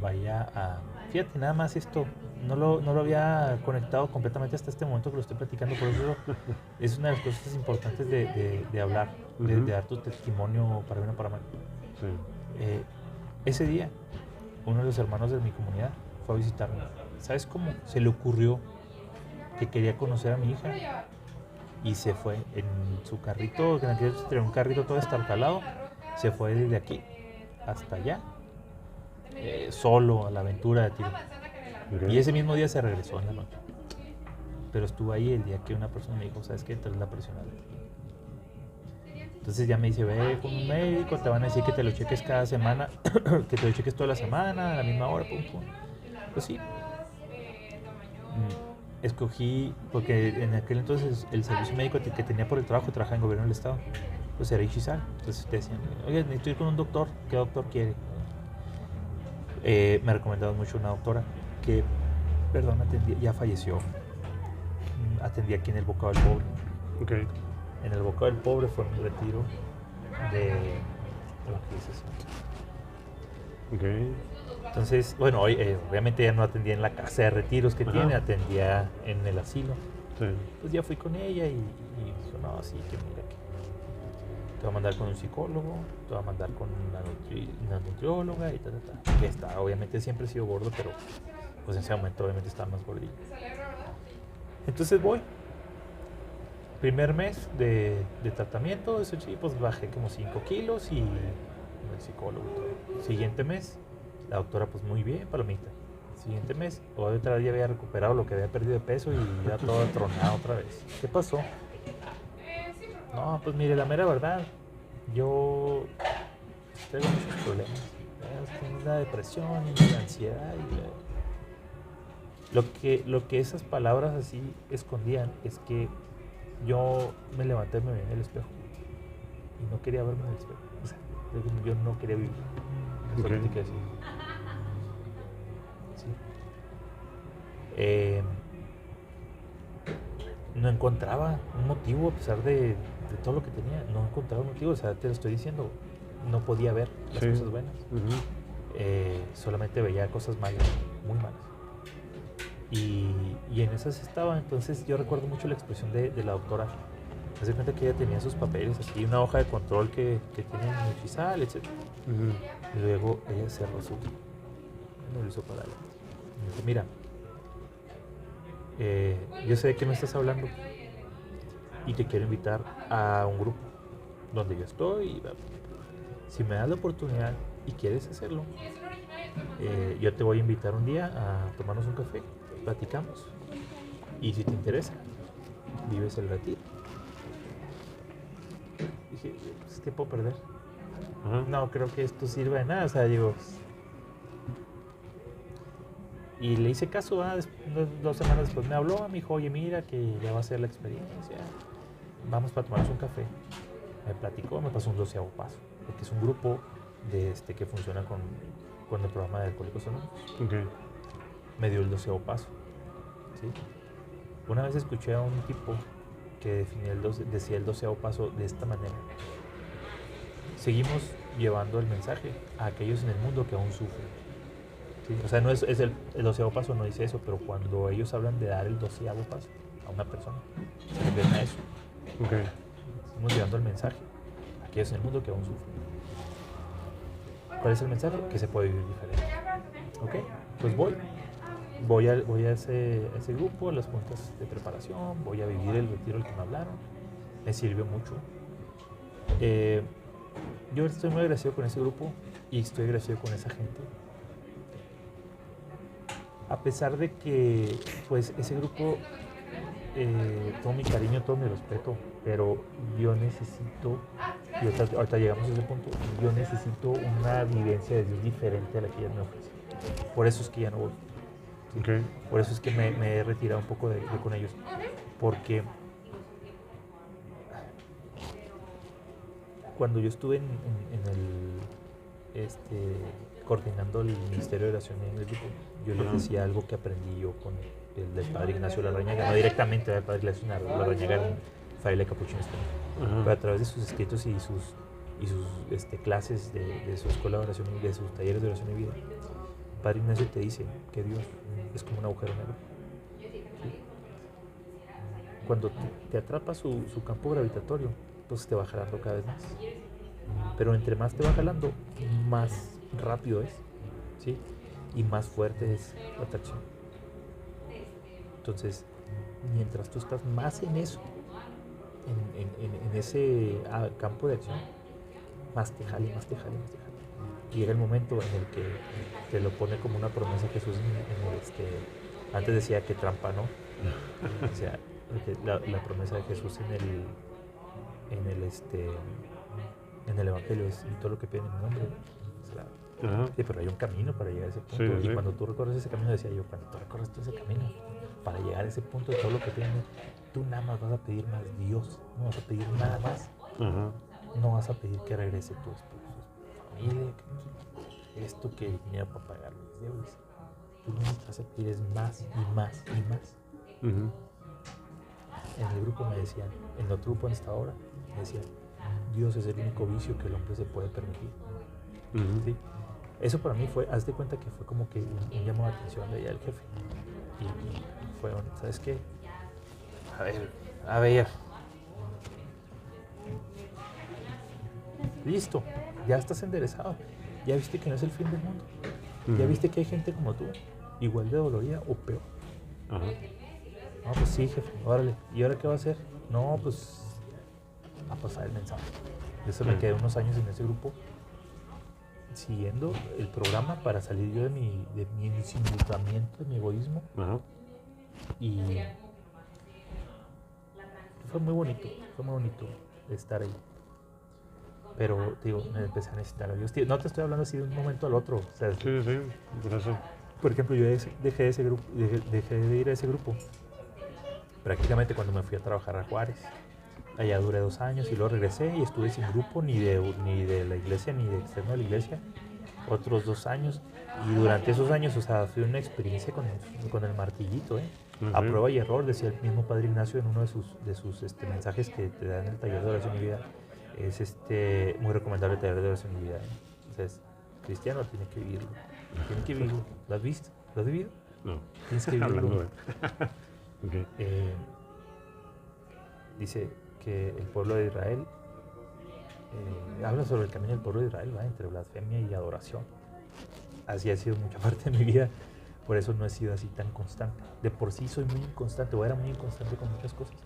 vaya a... Fíjate, nada más esto, no lo había conectado completamente hasta este momento que lo estoy platicando, por eso es una de las cosas importantes de hablar, de dar tu testimonio para bien o para mal.
Sí.
Ese día, uno de los hermanos de mi comunidad fue a visitarme. ¿Sabes cómo? Se le ocurrió que quería conocer a mi hija y se fue en su carrito, que en aquel entonces tenía un carrito todo estartalado, se fue desde aquí hasta allá, solo a la aventura de tiro. Y ese mismo día se regresó en la noche. Pero estuvo ahí el día que una persona me dijo, ¿sabes qué? Traes la presión alta. Entonces ya me dice, ve con un médico, te van a decir que te lo cheques cada semana, que te lo cheques toda la semana, a la misma hora, pum, pum. Pues sí. Escogí, porque en aquel entonces el servicio médico que tenía por el trabajo, trabajaba en gobierno del estado, pues era Ixizal. Entonces te decían, oye, necesito ir con un doctor, ¿qué doctor quiere? Me recomendaron mucho una doctora que, perdón, ya falleció, atendía aquí en el Bocado del Pobre.
Okay.
En el Bocado del Pobre fue un retiro de lo que dice eso.
Okay.
Entonces, bueno, obviamente ya no atendía en la casa de retiros que tiene, atendía en el asilo.
Sí.
Pues ya fui con ella y dijo, no, sí, que mira que te va a mandar con un psicólogo, te va a mandar con una nutrióloga y tal. Que está, obviamente siempre he sido gordo, pero pues en ese momento obviamente estaba más gordillo. Entonces voy. Primer mes de tratamiento, eso sí, pues bajé como 5 kilos y el psicólogo y todo. Siguiente mes, la doctora pues muy bien, palomita. Siguiente mes, otra vez ya había recuperado lo que había perdido de peso y ya todo tronado otra vez. ¿Qué pasó? No, pues mire, la mera verdad, yo tengo muchos problemas. Tengo una depresión y una ansiedad. Lo que esas palabras así escondían es que yo me levanté y me vi en el espejo y no quería verme en el espejo. O sea, yo no quería vivir. Eso es lo que te decir. Sí. No encontraba un motivo a pesar de todo lo que tenía. No encontraba un motivo, o sea, te lo estoy diciendo. No podía ver las cosas buenas. Solamente veía cosas malas, muy malas. Y en esas estaba. Entonces yo recuerdo mucho la expresión de la doctora. Me di cuenta que ella tenía sus papeles, así una hoja de control que tiene en el FISAL, etc. Y luego ella cerró su... Me lo hizo para adelante. Me dijo, mira, yo sé de qué me estás hablando y te quiero invitar a un grupo donde yo estoy. Si me das la oportunidad y quieres hacerlo, yo te voy a invitar un día a tomarnos un café, platicamos y si te interesa, vives el retiro. Dije, pues, ¿qué puedo perder? No creo que esto sirva de nada, o sea, digo... Y le hice caso, 2 semanas después me habló, me dijo, oye, mira que ya va a ser la experiencia, vamos para tomarnos un café. Me platicó, me pasó un 12º paso, porque es un grupo que funciona con el programa de Alcohólicos Anónimos.
Okay.
Me dio el 12º paso. ¿Sí? Una vez escuché a un tipo que decía el 12º paso de esta manera. Seguimos llevando el mensaje a aquellos en el mundo que aún sufren. ¿Sí? O sea, no es el 12º paso, no dice eso, pero cuando ellos hablan de dar el 12º paso a una persona, se refieren a eso.
Okay.
Estamos llevando el mensaje a aquellos en el mundo que aún sufren. ¿Cuál es el mensaje? Que se puede vivir diferente. Ok, pues voy a ese grupo, a las juntas de preparación, voy a vivir el retiro al que me hablaron. Me sirvió mucho. Yo estoy muy agradecido con ese grupo y estoy agradecido con esa gente. a pesar de que pues ese grupo, todo mi cariño, todo mi respeto, pero yo necesito, y ahorita llegamos a ese punto, yo necesito una vivencia de Dios diferente a la que ellos me ofrecen. Por eso es que ya no voy. ¿Sí?
Okay.
Por eso es que me he retirado un poco de con ellos. Porque cuando yo estuve en el coordinando el Ministerio de Oración en el grupo, yo les decía algo que aprendí yo con el del Padre Ignacio Larrañaga, no directamente del Padre Ignacio Larrañaga, era un fraile capuchino español, pero a través de sus escritos y sus clases de su escuela de oración y de sus talleres de oración y vida, el Padre Ignacio te dice que Dios es como un agujero negro. ¿Sí? Cuando te atrapa su campo gravitatorio, entonces te va jalando cada vez más. Pero entre más te va jalando, más rápido es, ¿sí? Y más fuerte es la atracción. Entonces, mientras tú estás más en eso, en ese campo de acción, más te jale, más te jale, más te jale. Y llega el momento en el que te lo pone como una promesa Jesús antes decía que trampa, ¿no? O sea, la promesa de Jesús en el Evangelio es: y todo lo que piden en mi nombre. Sí, pero hay un camino para llegar a ese punto. Sí. Y cuando tú recorres ese camino, decía yo, cuando tú recorres todo ese camino para llegar a ese punto de todo lo que piden, tú nada más vas a pedir más Dios, no vas a pedir nada más. No vas a pedir que regrese tu esposo, tu familia, esto, que el dinero para pagar los deudas. Tú lo que vas a pedir es más y más y más. En el grupo me decían, en el otro grupo en esta hora, me decían: Dios es el único vicio que el hombre se puede permitir. ¿Sí? Eso para mí fue, haz de cuenta que fue como que un llamado de atención de allá del jefe. Y fue, ¿sabes qué? A ver. Listo, ya estás enderezado. Ya viste que no es el fin del mundo. Ya viste que hay gente como tú, igual de dolorida o peor. No, pues sí, jefe, órale. ¿Y ahora qué va a hacer? No, pues a pasar el mensaje. Eso me quedé unos años en ese grupo, siguiendo el programa para salir yo de mi ensimismamiento, de mi egoísmo. Y fue muy bonito estar ahí. Pero, digo, me empecé a necesitar a Dios. Tío, no te estoy hablando así de un momento al otro. O sea,
sí, por eso.
Por ejemplo, yo dejé de ir a ese grupo prácticamente cuando me fui a trabajar a Juárez. Allá duré 2 años y luego regresé y estuve sin grupo ni de la iglesia ni de externo de la iglesia. Otros 2 años. Y durante esos años, o sea, fue una experiencia con el martillito, a prueba y error, decía el mismo Padre Ignacio en uno de sus mensajes que te dan en el taller de oración y vida. Es muy recomendable el taller de oración y vida. Entonces, cristiano tiene que vivirlo. Tiene que vivirlo. ¿Lo has visto? ¿Lo has vivido?
No.
Tienes que vivirlo.
Okay.
Dice que el pueblo de Israel habla sobre el camino del pueblo de Israel, ¿va? Entre blasfemia y adoración. Así ha sido mucha parte de mi vida. Por eso no he sido así tan constante. De por sí soy muy inconstante, o era muy inconstante con muchas cosas.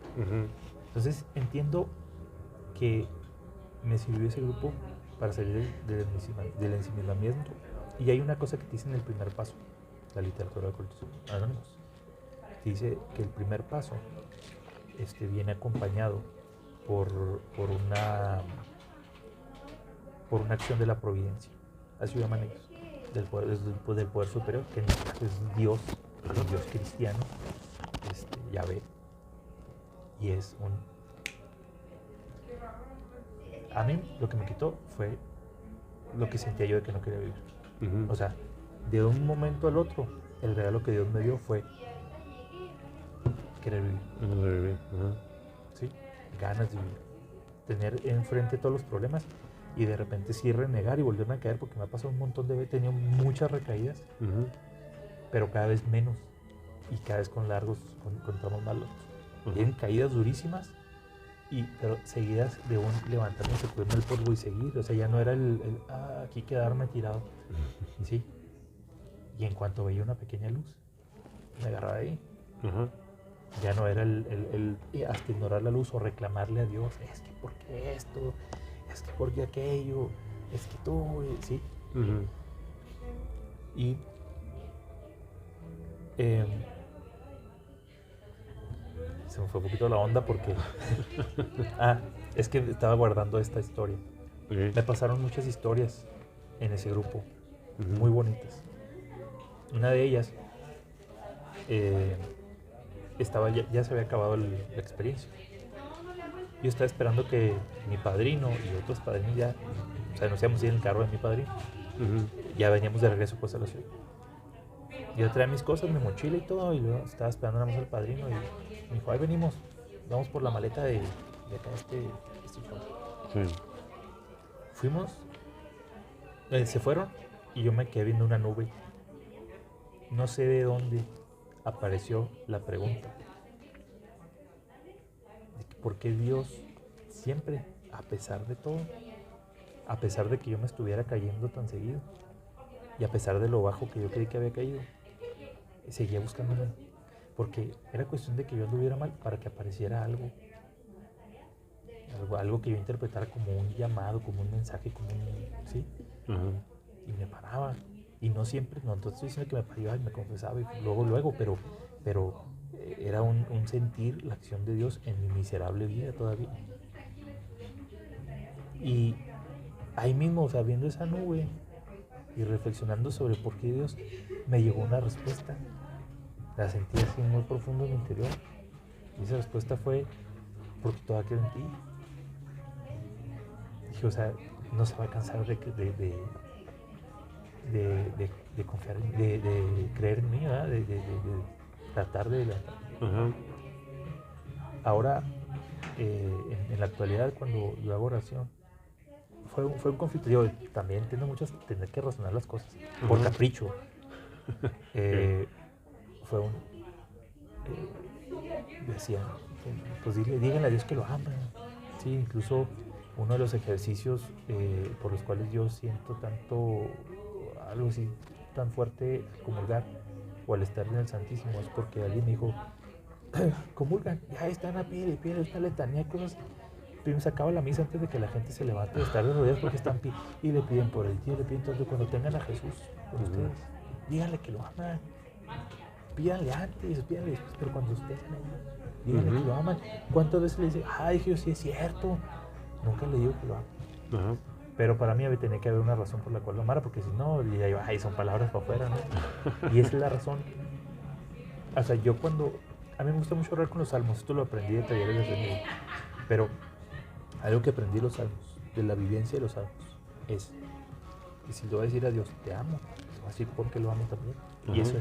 Entonces entiendo que me sirvió ese grupo para salir del ensimismamiento. Y hay una cosa que te dice en el primer paso, la literatura de Alcohólicos Anónimos. Te dice que el primer paso viene acompañado por una acción de la providencia. Así llaman ellos, del poder superior, que en este caso es Dios, el Dios cristiano, Yahvé. Y es a mí lo que me quitó fue lo que sentía yo de que no quería vivir. O sea, de un momento al otro, el regalo que Dios me dio fue querer vivir. ¿Sí? Ganas de vivir. Tener enfrente todos los problemas y de repente sí renegar y volverme a caer, porque me ha pasado un montón de veces. He tenido muchas recaídas, pero cada vez menos y cada vez con tramos más largos. Tienen caídas durísimas, pero seguidas de un levantarme, sacudirme el polvo y seguir. O sea, ya no era aquí quedarme tirado. Y sí. Y en cuanto veía una pequeña luz, me agarraba de ahí. Ya no era el hasta ignorar la luz o reclamarle a Dios: es que ¿por qué esto? Es que ¿por qué aquello? Es que tú, ¿sí? Y Eh, se me fue un poquito la onda porque... es que estaba guardando esta historia.
Okay.
Me pasaron muchas historias en ese grupo, muy bonitas. Una de ellas, ya se había acabado la experiencia. Yo estaba esperando que mi padrino y otros padrinos ya, o sea, nos íbamos a ir en el carro de mi padrino. Ya veníamos de regreso pues a la ciudad. Yo traía mis cosas, mi mochila y todo, y luego estaba esperando nada más al padrino y me dijo, ahí venimos, vamos por la maleta de acá este show.
Sí.
Fuimos, se fueron y yo me quedé viendo una nube. No sé de dónde apareció la pregunta. ¿Por qué Dios siempre, a pesar de todo, a pesar de que yo me estuviera cayendo tan seguido y a pesar de lo bajo que yo creí que había caído, seguía buscándome? Porque era cuestión de que yo anduviera mal para que apareciera algo que yo interpretara como un llamado, como un mensaje, como un... ¿sí? Y me paraba. Y no siempre, no, entonces estoy diciendo que me paraba y me confesaba y luego, pero era un sentir la acción de Dios en mi miserable vida todavía. Y ahí mismo, o sea, viendo esa nube y reflexionando sobre por qué Dios, me llegó una respuesta. La sentí así muy profundo en mi interior. Y esa respuesta fue, porque todavía creo en ti. Dije, o sea, no se va a cansar de confiar, de creer en mí, ¿verdad? De tratar de... Ahora, en la actualidad, cuando yo hago oración, fue un conflicto. Yo también entiendo mucho tener que razonar las cosas por capricho. Fue un... decía, pues díganle a Dios que lo ama. Sí, incluso uno de los ejercicios por los cuales yo siento tanto, algo así tan fuerte al comulgar o al estar en el Santísimo, es porque alguien me dijo, comulgan, ya están a pie esta letanía de cosas. Primero se acaba la misa antes de que la gente se levante de estar de rodillas porque están pie y le piden por el tío, le piden todo. Cuando tengan a Jesús con ustedes, díganle que lo aman, pídanle antes, pídanle después, pero cuando ustedes díganle que lo aman. ¿Cuántas veces le dicen, ay, Dios, sí es cierto? Nunca le digo que lo amo. Pero para mí tenía que haber una razón por la cual lo amara, porque si no, ay, son palabras para afuera, ¿no? Y esa es la razón. O sea, yo a mí me gusta mucho orar con los salmos, esto lo aprendí de talleres de niño, pero algo que aprendí de los salmos, de la vivencia de los salmos, es que si le voy a decir a Dios, te amo, te voy a decir porque lo amo también. Y eso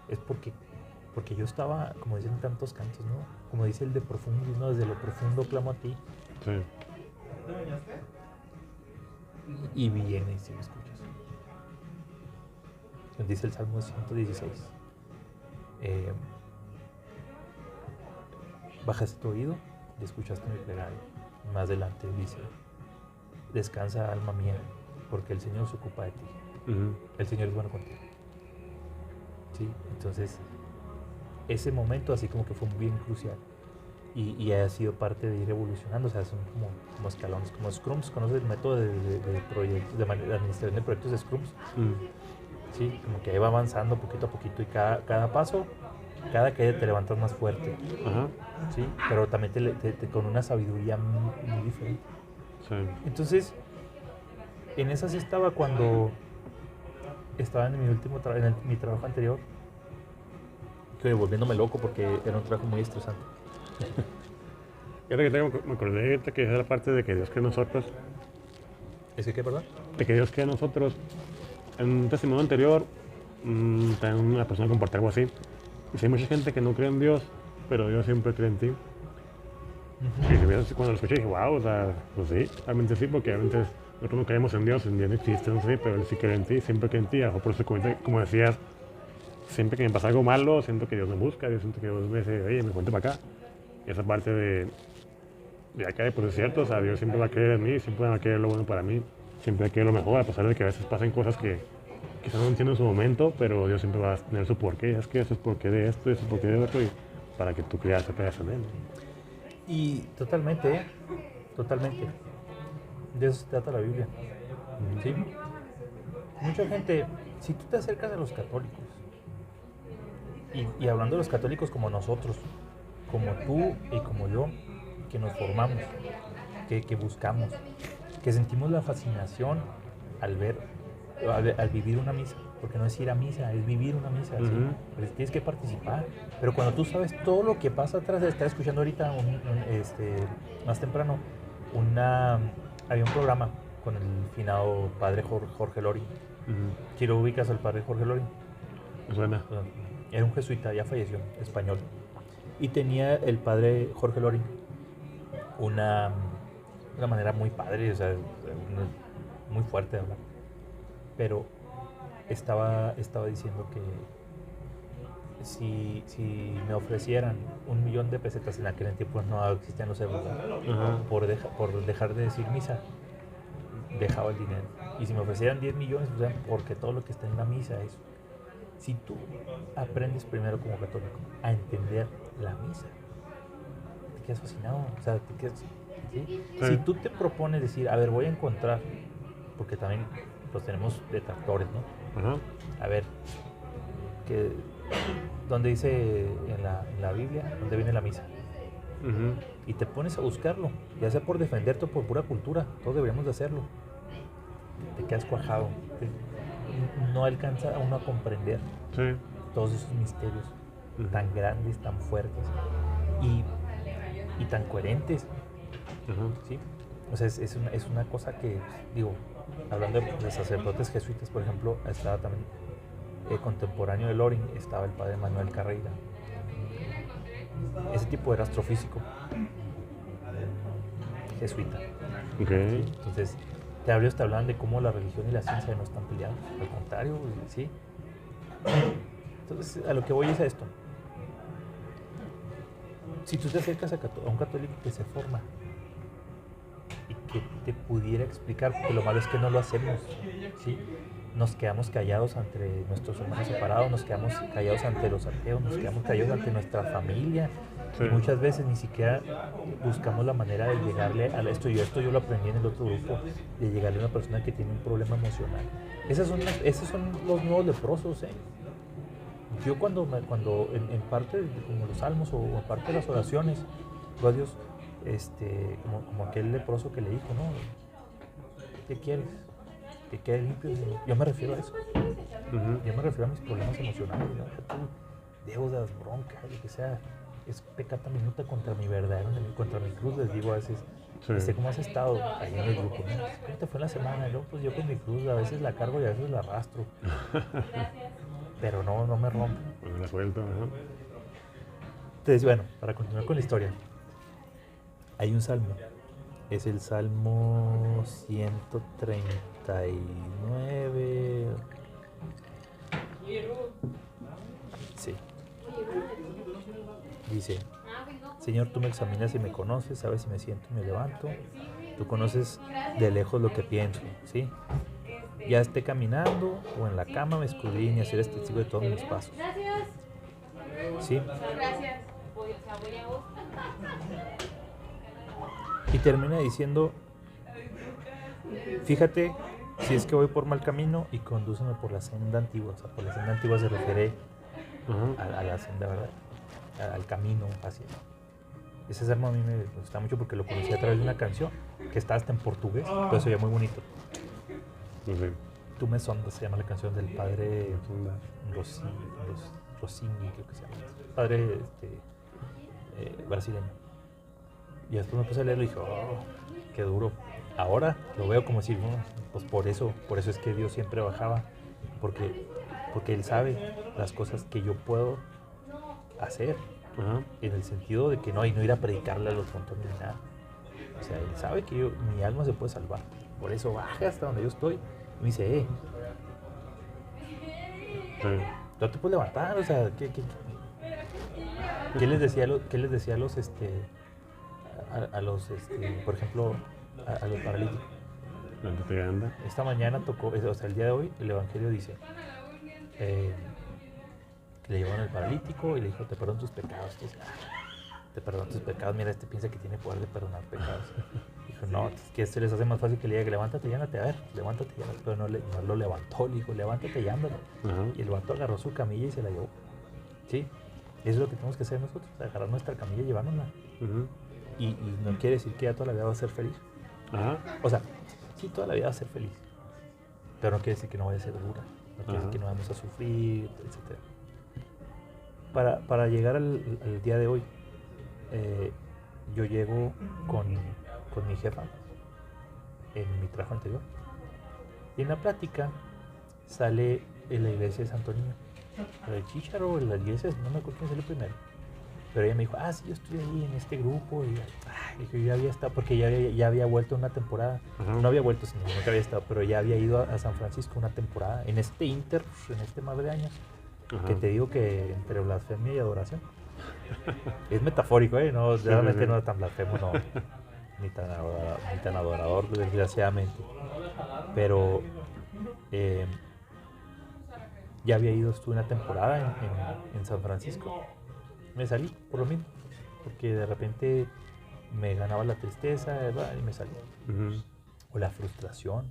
es porque yo estaba, como dicen tantos cantos, ¿no? Como dice el de profundo, ¿no? Desde lo profundo clamo a ti.
Sí.
Y viene, si me escuchas. Dice el Salmo 116. Bajaste tu oído y escuchaste mi plegaria. Más adelante dice, descansa alma mía, porque el Señor se ocupa de ti. El Señor es bueno contigo. ¿Sí? Entonces, ese momento así como que fue bien crucial. Y ha sido parte de ir evolucionando, o sea, son como escalones, como Scrums. ¿Conoces el método de administración de proyectos de Scrums? Sí, como que ahí va avanzando poquito a poquito y cada paso, cada caída te levantas más fuerte. Sí, pero también con una sabiduría muy diferente.
Sí.
Entonces, en esas estaba cuando estaba en mi último mi trabajo anterior, que volviéndome loco porque era un trabajo muy estresante.
Me acordé que es la parte de que Dios cree en nosotros.
¿Ese qué, perdón?
De que Dios cree en nosotros. En un testimonio anterior, también una persona compartió algo así. Dice, hay mucha gente que no cree en Dios, pero Dios siempre cree en ti. Y cuando lo escuché dije, wow, o sea, pues sí, realmente sí, porque realmente nosotros no creemos en Dios no existe, no sé, pero Él sí cree en ti, siempre cree en ti. Por eso, como decías, siempre que me pasa algo malo, siento que Dios me busca, yo siento que Dios me dice, oye, me cuente para acá. Y esa parte de acá, pues es cierto, o sea, Dios siempre va a creer en mí, siempre va a querer lo bueno para mí, siempre va a querer lo mejor, a pesar de que a veces pasen cosas que quizás no entiendo en su momento, pero Dios siempre va a tener su porqué. Es que eso es porqué de esto, eso es porqué de otro, y para que tú creas en Él.
Y totalmente, totalmente. De eso se trata la Biblia. ¿Sí? Mucha gente, si tú te acercas a los católicos Y hablando de los católicos como nosotros, como tú y como yo, que nos formamos, que buscamos, que sentimos la fascinación al ver, al vivir una misa, porque no es ir a misa, es vivir una misa, ¿sí? Pero tienes que participar, pero cuando tú sabes todo lo que pasa atrás, estaba escuchando ahorita más temprano, había un programa con el finado padre Jorge Lori. Si lo ubicas al padre Jorge Lori.
Suena.
Era un jesuita, ya falleció, español. Y tenía el padre Jorge Lori una manera muy padre, o sea, muy fuerte de hablar. Pero estaba diciendo que si me ofrecieran 1,000,000 de pesetas, en aquel tiempo no existían los euros, por dejar de decir misa, dejaba el dinero. Y si me ofrecieran 10 millones, pues, porque todo lo que está en la misa es... Si tú aprendes primero como católico a entender la misa, te quedas fascinado, o sea, te quedas... ¿sí? Sí. Si tú te propones decir, a ver, voy a encontrar, porque también los tenemos detractores, ¿no? A ver, ¿dónde dice en la Biblia, dónde viene la misa? Y te pones a buscarlo, ya sea por defenderte o por pura cultura, todos deberíamos de hacerlo. Te quedas cuajado, no alcanza a uno a comprender todos esos misterios tan grandes, tan fuertes y tan coherentes. ¿Sí? O sea, es una cosa que, digo, hablando de sacerdotes jesuitas, por ejemplo, estaba también contemporáneo de Loring, estaba el padre Manuel Carreira. Ese tipo era astrofísico, jesuita.
Okay.
¿Sí? Entonces, ellos te hablan de cómo la religión y la ciencia no están peleados, al contrario, ¿sí? Entonces, a lo que voy es a esto. Si tú te acercas a un católico que se forma y que te pudiera explicar, porque lo malo es que no lo hacemos, ¿sí? Nos quedamos callados ante nuestros hermanos separados, nos quedamos callados ante los ateos, nos quedamos callados ante nuestra familia. Y muchas veces ni siquiera buscamos la manera de llegarle a esto. Yo lo aprendí en el otro grupo, de llegarle a una persona que tiene un problema emocional. Esos son los nuevos leprosos, ¿eh? Yo cuando en parte, como los salmos o en parte de las oraciones, digo a Dios, como aquel leproso que le dijo, ¿no? ¿Qué quieres? Que quede limpio. Yo me refiero a eso. Yo me refiero a mis problemas emocionales, ¿no? Deudas, broncas, lo que sea. Es pecata minuta contra mi verdadero enemigo, contra mi cruz, les digo a veces. ¿Cómo has estado ahí en el grupo? ¿Cómo te fue la semana? Y luego, pues yo con mi cruz a veces la cargo y a veces la arrastro. Pero no me rompo.
Pues la suelto, ¿no?
Entonces, bueno, para continuar con la historia, hay un salmo. Es el Salmo 139. Sí. Dice: Señor, tú me examinas y me conoces, sabes si me siento y me levanto. Tú conoces de lejos lo que pienso, ¿sí? Ya esté caminando o en la cama, me escudriñas, eres testigo de todos mis pasos. ¿Sí? Gracias. Y termina diciendo: fíjate si es que voy por mal camino y condúceme por la senda antigua. O sea, por la senda antigua se refiere a la senda, ¿verdad? Al camino fácil. Ese salmo a mí me gusta mucho porque lo conocí a través de una canción que está hasta en portugués, pero se oye muy bonito. Tú me sondas, se llama la canción del padre Rossini, creo que se llama. Padre brasileño. Y después me puse a leerlo y dije, qué duro. Ahora lo veo como si, pues por eso es que Dios siempre bajaba, porque Él sabe las cosas que yo puedo hacer, en el sentido de que no ir a predicarle a los montones ni nada. O sea, Él sabe que mi alma se puede salvar, por eso baja hasta donde yo estoy y me dice, no te puedes levantar. O sea, ¿qué les decía a los por ejemplo, a los paralíticos? Esta mañana tocó, o sea, el día de hoy, el Evangelio dice que le llevaron al paralítico y le dijo, te perdono tus pecados. Entonces, te perdono tus pecados. Mira, piensa que tiene poder de perdonar pecados. Dijo, no, es que esto les hace más fácil que le diga, levántate y ándate, a ver, levántate y ándate. Pero no lo levantó, le dijo, levántate y ándate. Y el vato agarró su camilla y se la llevó. ¿Sí? Eso es lo que tenemos que hacer nosotros, agarrar nuestra camilla y llevárnosla.
Ujú.
Y no quiere decir que ya toda la vida va a ser feliz.
Ajá.
O sea, sí, toda la vida va a ser feliz. Pero no quiere decir que no vaya a ser dura. No quiere decir que no vamos a sufrir, etc. Para llegar al día de hoy, yo llego con mi jefa en mi trabajo anterior. Y en la plática sale en la iglesia de Santo Niño. El Chícharo, en la iglesia, no me acuerdo quién salió primero. Pero ella me dijo, sí, yo estoy ahí en este grupo. Y yo ya había estado, porque ya había vuelto una temporada.
Ajá.
No había vuelto, sino nunca había estado, pero ya había ido a San Francisco una temporada. En este inter, en este mar de años,
Ajá.
que te digo que entre blasfemia y adoración. Es metafórico, ¿eh? No, realmente no es tan blasfemo, no. Ni tan adorador, desgraciadamente. Pero ya había ido, estuve una temporada en San Francisco. Me salí por lo mismo, porque de repente me ganaba la tristeza, ¿verdad? Y me salí.
Ujú.
O la frustración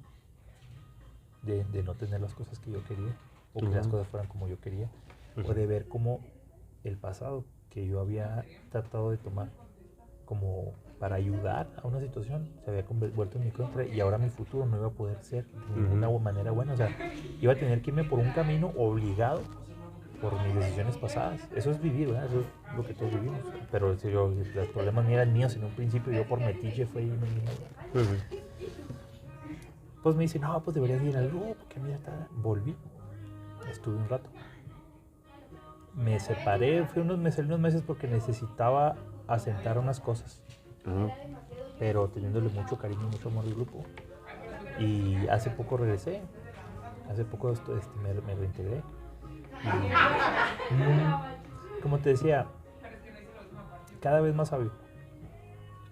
de no tener las cosas que yo quería, o que las cosas fueran como yo quería, o de ver cómo el pasado que yo había tratado de tomar como para ayudar a una situación se había vuelto en mi contra, y ahora mi futuro no iba a poder ser de ninguna manera buena. O sea, iba a tener que irme por un camino obligado por mis decisiones pasadas. Eso es vivir, ¿verdad? Eso es lo que todos vivimos. Pero si los problemas ni eran míos en un principio, yo por metiche fue y me vine. Pues me dice, no, pues deberías ir al grupo, porque mira, volví. Estuve un rato. Me separé, me salí unos meses porque necesitaba asentar unas cosas.
Ajá.
Pero teniéndole mucho cariño y mucho amor al grupo. Y hace poco regresé. Hace poco me reintegré. Y, como te decía, cada vez más sabio.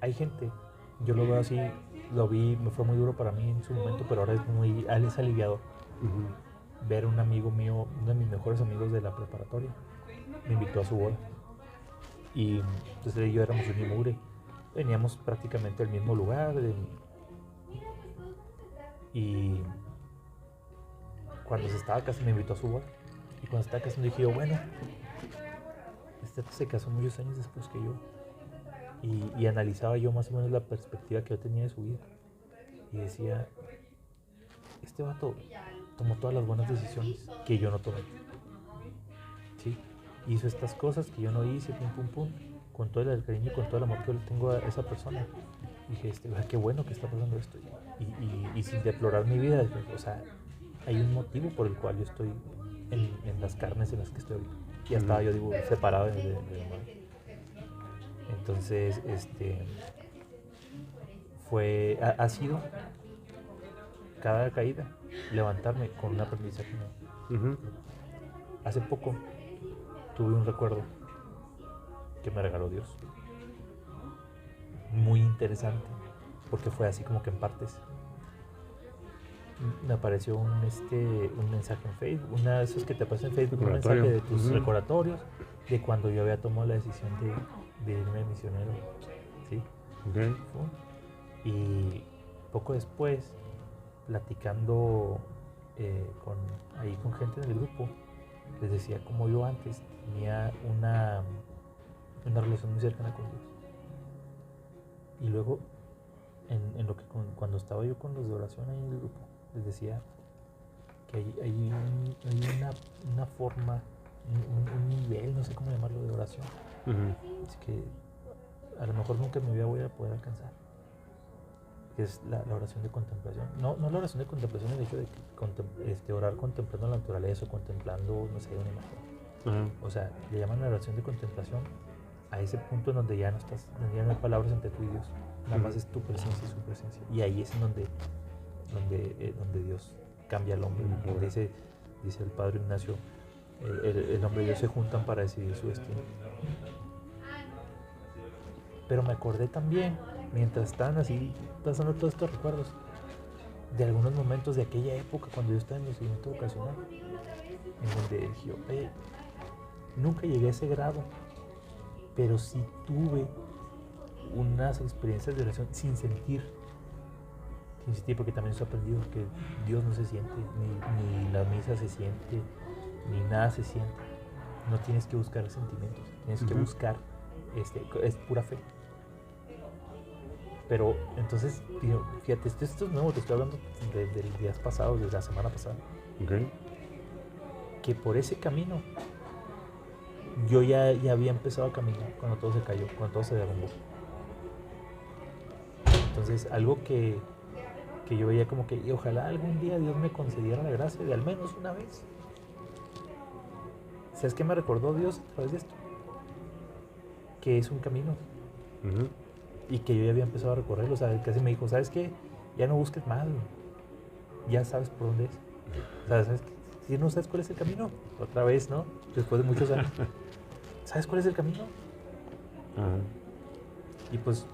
Hay gente, yo lo veo así, lo vi, me fue muy duro para mí en su momento, pero ahora es aliviador. Ver un amigo mío, uno de mis mejores amigos de la preparatoria, me invitó a su boda. Y entonces él y yo éramos un mugre. Veníamos prácticamente del mismo lugar. Y cuando se estaba casando, me invitó a su boda. Y cuando se estaba casando dije yo, bueno, este se casó muchos años después que yo. Y analizaba yo más o menos la perspectiva que yo tenía de su vida. Y decía, este vato tomó todas las buenas decisiones que yo no tomé. ¿Sí? Hizo estas cosas que yo no hice, pum, pum, pum, con todo el cariño y con todo el amor que yo le tengo a esa persona. Dije, qué bueno que está pasando esto. Y sin deplorar mi vida, o sea, hay un motivo por el cual yo estoy en las carnes en las que estoy. Y ya estaba yo, digo, separado de mi madre. Entonces, ha sido cada caída levantarme con un aprendizaje nuevo. Hace poco tuve un recuerdo que me regaló Dios, muy interesante, porque fue así como que en partes. Me apareció un mensaje en Facebook, una de esos que te aparece en Facebook, un mensaje de tus recordatorios de cuando yo había tomado la decisión de irme misionero, ¿sí?
Okay.
Y poco después, platicando con gente del grupo, les decía como yo antes tenía una relación muy cercana con Dios. Y luego, cuando estaba yo con los de oración ahí en el grupo, les decía que hay una forma, un nivel, no sé cómo llamarlo, de oración. Es que a lo mejor nunca en mi vida voy a poder alcanzar. Es la oración de contemplación. No la oración de contemplación, el hecho de orar contemplando la naturaleza o contemplando, no sé, una imagen. O sea, le llaman la oración de contemplación a ese punto en donde ya no hay palabras entre tú y Dios. Nada más es tu presencia y su presencia. Y ahí es en donde Dios cambia al hombre. Dice el Padre Ignacio, el hombre y Dios se juntan para decidir su destino. Pero me acordé también, mientras estaban así pasando todos estos recuerdos, de algunos momentos de aquella época cuando yo estaba en el seguimiento vocacional, en donde dije, oye, nunca llegué a ese grado, pero sí tuve unas experiencias de oración sin sentir, porque también he aprendido que Dios no se siente, ni la misa se siente, ni nada se siente. no tienes que buscar sentimientos, tienes que buscar, es pura fe. Pero entonces, fíjate, esto es nuevo, te estoy hablando de días pasados, de la semana pasada.
Okay.
Que por ese camino yo ya había empezado a caminar cuando todo se cayó, cuando todo se derrumbó. Entonces, algo que yo veía como que, y ojalá algún día Dios me concediera la gracia de al menos una vez. ¿Sabes qué me recordó Dios a través de esto? Que es un camino.
Uh-huh.
Y que yo ya había empezado a recorrerlo. O sea, casi me dijo, ¿sabes qué? Ya no busques más, güey. Ya sabes por dónde es. O sea, ¿sabes qué? Si no sabes cuál es el camino, otra vez, ¿no? Después de muchos años. ¿Sabes cuál es el camino?
Uh-huh.
Y pues,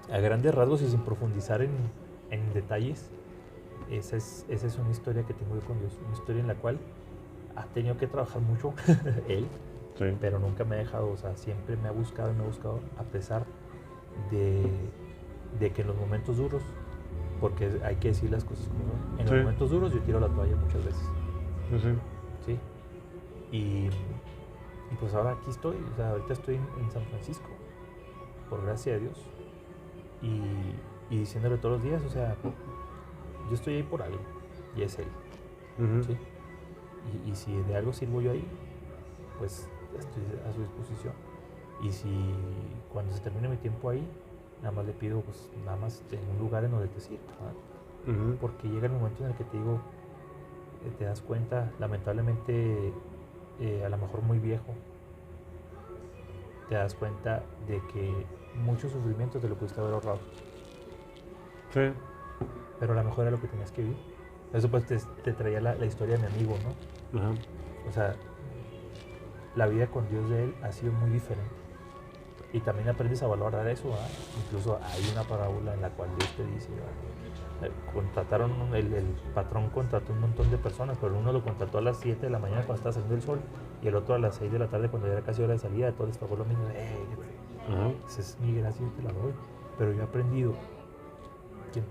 a grandes rasgos y sin profundizar en detalles, esa es una historia que tengo yo con Dios. Una historia en la cual ha tenido que trabajar mucho Él,
sí.
Pero nunca me ha dejado. O sea, siempre me ha buscado, a pesar de que en los momentos duros, porque hay que decir las cosas como son, en los momentos duros yo tiro la toalla muchas veces. Sí. Y pues ahora aquí estoy, o sea, ahorita estoy en San Francisco, por gracia de Dios, y diciéndole todos los días, o sea, yo estoy ahí por algo, y es Él.
Uh-huh.
¿Sí? Y si de algo sirvo yo ahí, pues estoy a su disposición. Y si cuando se termine mi tiempo ahí, nada más le pido, pues nada más en un lugar en donde te sirva,
uh-huh.
Porque llega el momento en el que te digo, te das cuenta, lamentablemente, a lo mejor muy viejo, te das cuenta de que muchos sufrimientos te lo pudiste haber ahorrado.
Sí.
Pero a lo mejor era lo que tenías que vivir. Eso pues te traía la historia de mi amigo, ¿no?
Uh-huh.
O sea, la vida con Dios de él ha sido muy diferente. Y también aprendes a valorar eso, ¿eh? Incluso hay una parábola en la cual Dios te dice, el patrón contrató un montón de personas, pero uno lo contrató a las 7 de la mañana cuando estaba saliendo el sol, y el otro a las 6 de la tarde cuando ya era casi hora de salida. Todo les pagó lo mismo. Esa es mi gracia y te la doy. Pero yo he aprendido que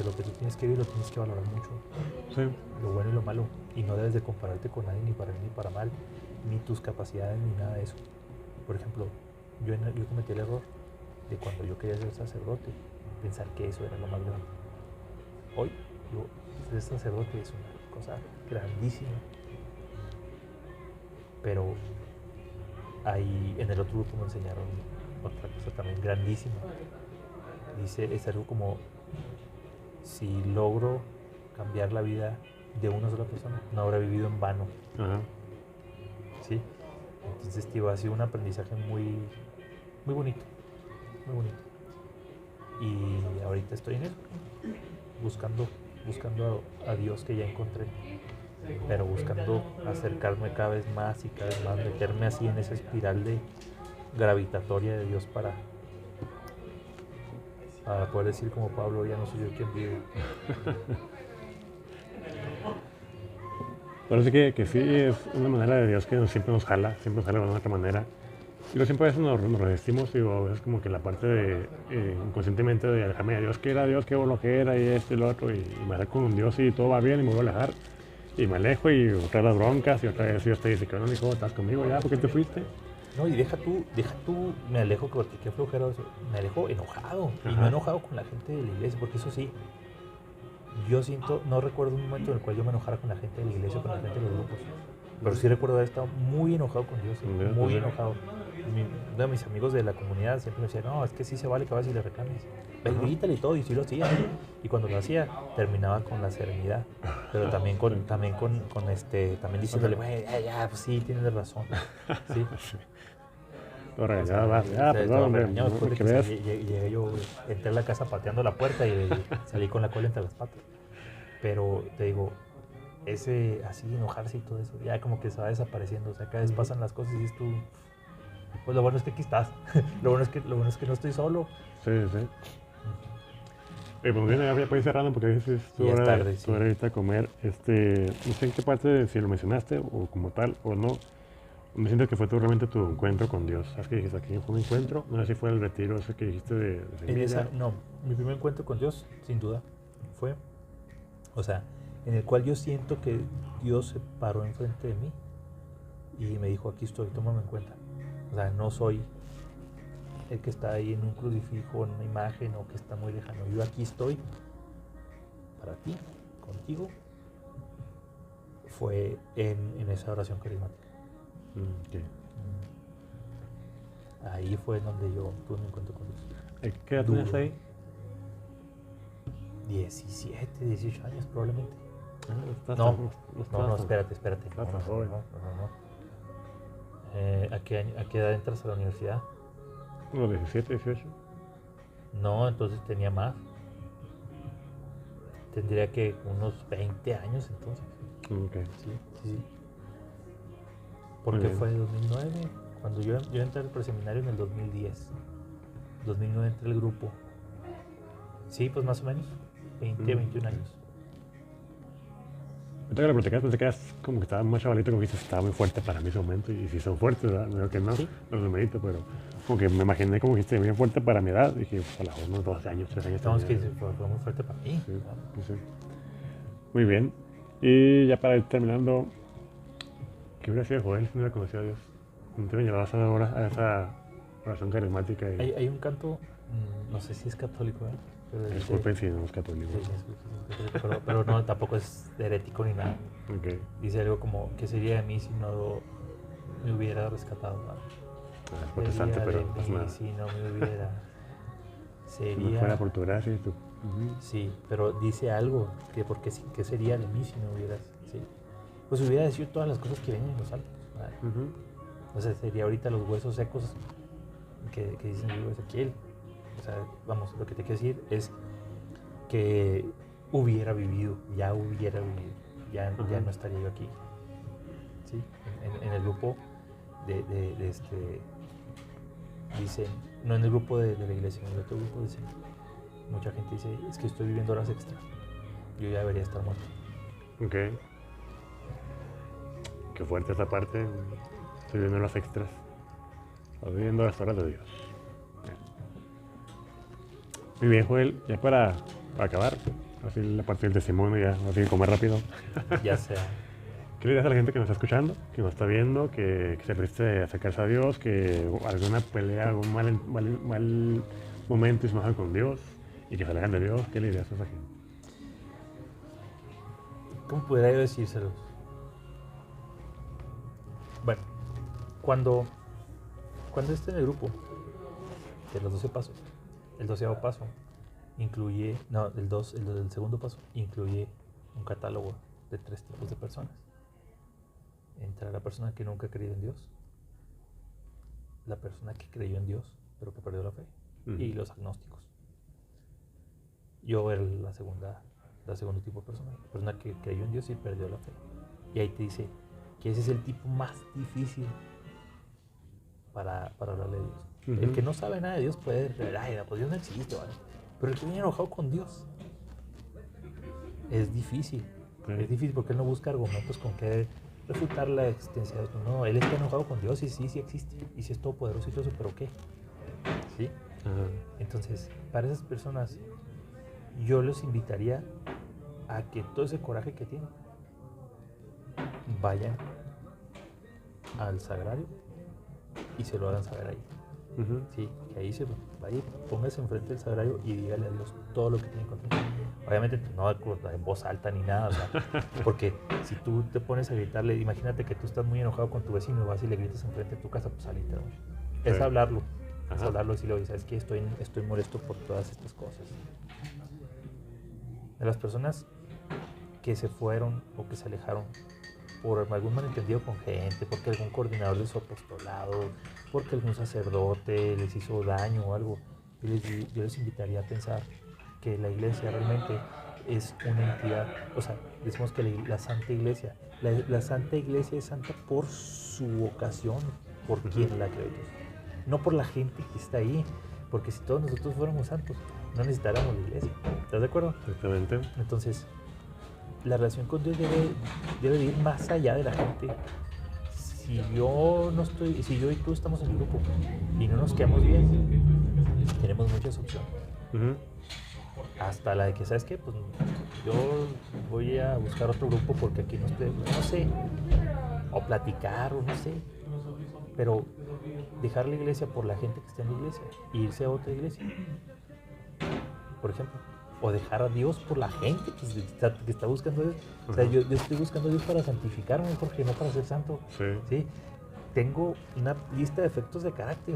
lo que tú tienes que vivir lo tienes que valorar mucho.
Sí.
Lo bueno y lo malo. Y no debes de compararte con nadie, ni para bien ni para mal, ni tus capacidades, ni nada de eso. Por ejemplo, yo cometí el error de cuando yo quería ser sacerdote, pensar que eso era lo más grande. Hoy, ser sacerdote es una cosa grandísima. Pero ahí en el otro grupo me enseñaron otra cosa también grandísima. Dice, es algo como, si logro cambiar la vida de una sola persona, no habrá vivido en vano.
Uh-huh.
¿Sí? Entonces, tío, ha sido un aprendizaje muy, muy bonito, muy bonito. Y ahorita estoy en eso, buscando a Dios que ya encontré, pero buscando acercarme cada vez más y cada vez más, meterme así en esa espiral de gravitatoria de Dios para poder decir como Pablo, ya no soy yo quien vive.
Parece que sí, es una manera de Dios que siempre nos jala de una otra manera. Y luego siempre a veces nos resistimos, y a veces como que la parte de inconscientemente de alejarme de Dios, que era Dios, que era y esto y lo otro, y me alejo con Dios y todo va bien y me voy a alejar. Y me alejo y otra vez las broncas, y otra vez Dios te dice que no, hijo, estás conmigo ya, ¿por qué te fuiste?
No, y deja tú, me alejo, porque qué flojera eso, me alejo enojado.
Ajá.
Y no enojado con la gente de la iglesia, porque eso sí, yo siento, no recuerdo un momento en el cual yo me enojara con la gente de la iglesia, con la gente de los grupos. Pero sí recuerdo haber estado muy enojado con Dios, muy enojado. Uno de mis amigos de la comunidad siempre me decía, no, es que sí se vale que vayas y le reclames. Grítale y todo, y sí lo hacía. Y cuando lo hacía, terminaba con la serenidad. Pero también también diciéndole, ya, pues sí, tienes razón. Sí.
Lo regañaba, perdón, hombre,
porque llegué yo, entré a la casa pateando la puerta y salí con la cola entre las patas. Pero te digo, ese así enojarse y todo eso, ya como que se va desapareciendo. O sea, cada vez pasan las cosas y dices tú, pues lo bueno es que aquí estás. lo bueno es que no estoy solo.
Sí. Pues bien, ya para ir cerrando, porque a veces tu hora de irte a comer. No sé en qué parte, si lo mencionaste o como tal o no, me siento que fue realmente tu encuentro con Dios. ¿Sabes qué dijiste? Aquí fue mi encuentro. No sé si fue el retiro ese que dijiste de
no, mi primer encuentro con Dios, sin duda, fue, o sea, en el cual yo siento que Dios se paró enfrente de mí y me dijo, aquí estoy, tómame en cuenta. O sea, no soy el que está ahí en un crucifijo, en una imagen o que está muy lejano. Yo aquí estoy para ti, contigo. Fue en esa oración carismática.
Okay.
Ahí fue donde yo tuve un encuentro con Dios.
¿Qué edad tenías ahí?
17, 18 años probablemente.
No,
espérate.
Estás tan joven.
¿A qué edad entras a la universidad?
¿Unos 17, 18?
No, entonces tenía más. Tendría que unos 20 años entonces.
Okay.
Sí. Porque fue en 2009, cuando yo entré al preseminario en el 2010. 2009 entré al grupo. Sí, pues más o menos. 21 años.
Ahorita que lo platicas, pensé que eras como que estaba más chavalito, como que dices, estaba muy fuerte para mí ese momento. Y si son fuertes, ¿verdad? No digo que no,
Sí.
no lo medito, pero como que me imaginé como que esté bien fuerte para mi edad. Dije, pues a lo mejor unos 12 años, 3 años.
No, es que
tenía.
fue muy fuerte para mí.
Sí, sí. Muy bien. Y ya para ir terminando, ¿qué hubiera sido Joel si no hubiera conocido a Dios? ¿No te llevabas ahora a esa oración carismática? Y...
Hay un canto, no sé si es católico, pero
disculpen si no es católico.
Pero no, tampoco es herético ni nada.
Okay.
Dice algo como, ¿qué sería de mí si no me hubiera rescatado?
Es protestante, pero no pasa nada.
Si no me hubiera...
Si no fuera por tu gracia y tu...
Sí, pero dice algo, que porque ¿qué sería de mí si no hubieras? Sí. Pues hubiera decidido todas las cosas que vienen en los altos. O sea, sería ahorita los huesos secos que dicen el libro de Ezequiel. O sea, vamos, lo que te quiero decir es que hubiera vivido, ya no estaría yo aquí. ¿Sí? En el grupo de este, dicen, no en el grupo de la iglesia, en el otro grupo dicen, mucha gente dice, es que estoy viviendo horas extras, yo ya debería estar muerto.
Ok. Qué fuerte esa parte, estoy viviendo las extras, estoy viviendo las horas de Dios. Muy bien, Joel, ya para acabar, así la parte del testimonio, ya no tiene que comer rápido.
Ya sea.
¿Qué le dirías a la gente que nos está escuchando, que nos está viendo, que se preste a acercarse a Dios, que alguna pelea, algún mal momento y se enojan con Dios y que se alejan de Dios? ¿Qué le dirías a esa gente?
¿Cómo pudiera yo decírselos? Bueno, cuando esté en el grupo de los 12 pasos, el 12º paso incluye, no, el segundo paso incluye un catálogo de 3 tipos de personas. Entra la persona que nunca ha creído en Dios, la persona que creyó en Dios pero que perdió la fe, y los agnósticos. Yo era la segundo tipo de persona, la persona que creyó en Dios y perdió la fe. Y ahí te dice que ese es el tipo más difícil para hablarle de Dios. El que no sabe nada de Dios puede decir, ay, pues Dios no existe, ¿vale? Pero el que viene enojado con Dios es difícil. Sí. Es difícil porque él no busca argumentos con que refutar la existencia de Dios. No, él está enojado con Dios y sí existe. Y sí es todopoderoso y todo eso, ¿pero qué? ¿Sí? Entonces, para esas personas, yo los invitaría a que todo ese coraje que tienen, vayan al sagrario y se lo hagan saber ahí. Sí, que ahí se vaya, póngase enfrente del sagrario y dígale a Dios todo lo que tiene contra él. Obviamente no en voz alta ni nada, o sea, porque si tú te pones a gritarle, imagínate que tú estás muy enojado con tu vecino y vas y le gritas enfrente de tu casa, pues salite, ¿no? Es hablarlo, y decirle, oye, ¿sabes qué? Estoy molesto por todas estas cosas. De las personas que se fueron o que se alejaron por algún malentendido con gente, porque algún coordinador de su apostolado, porque algún sacerdote les hizo daño o algo, yo les invitaría a pensar que la iglesia realmente es una entidad. O sea, decimos que la Santa Iglesia, la Santa Iglesia es santa por su vocación, por quien la creó, no por la gente que está ahí, porque si todos nosotros fuéramos santos, no necesitáramos la iglesia. ¿Estás de acuerdo?
Exactamente.
Entonces, la relación con Dios debe ir más allá de la gente. Si yo y tú estamos en el grupo y no nos quedamos bien, tenemos muchas opciones. Hasta la de que, ¿sabes qué? Pues yo voy a buscar otro grupo porque aquí no sé. o platicar, o no sé. Pero dejar la iglesia por la gente que está en la iglesia e irse a otra iglesia, por ejemplo. O dejar a Dios por la gente que está buscando a Dios. O sea, yo estoy buscando a Dios para santificarme, porque no para ser santo.
Sí.
¿Sí? Tengo una lista de efectos de carácter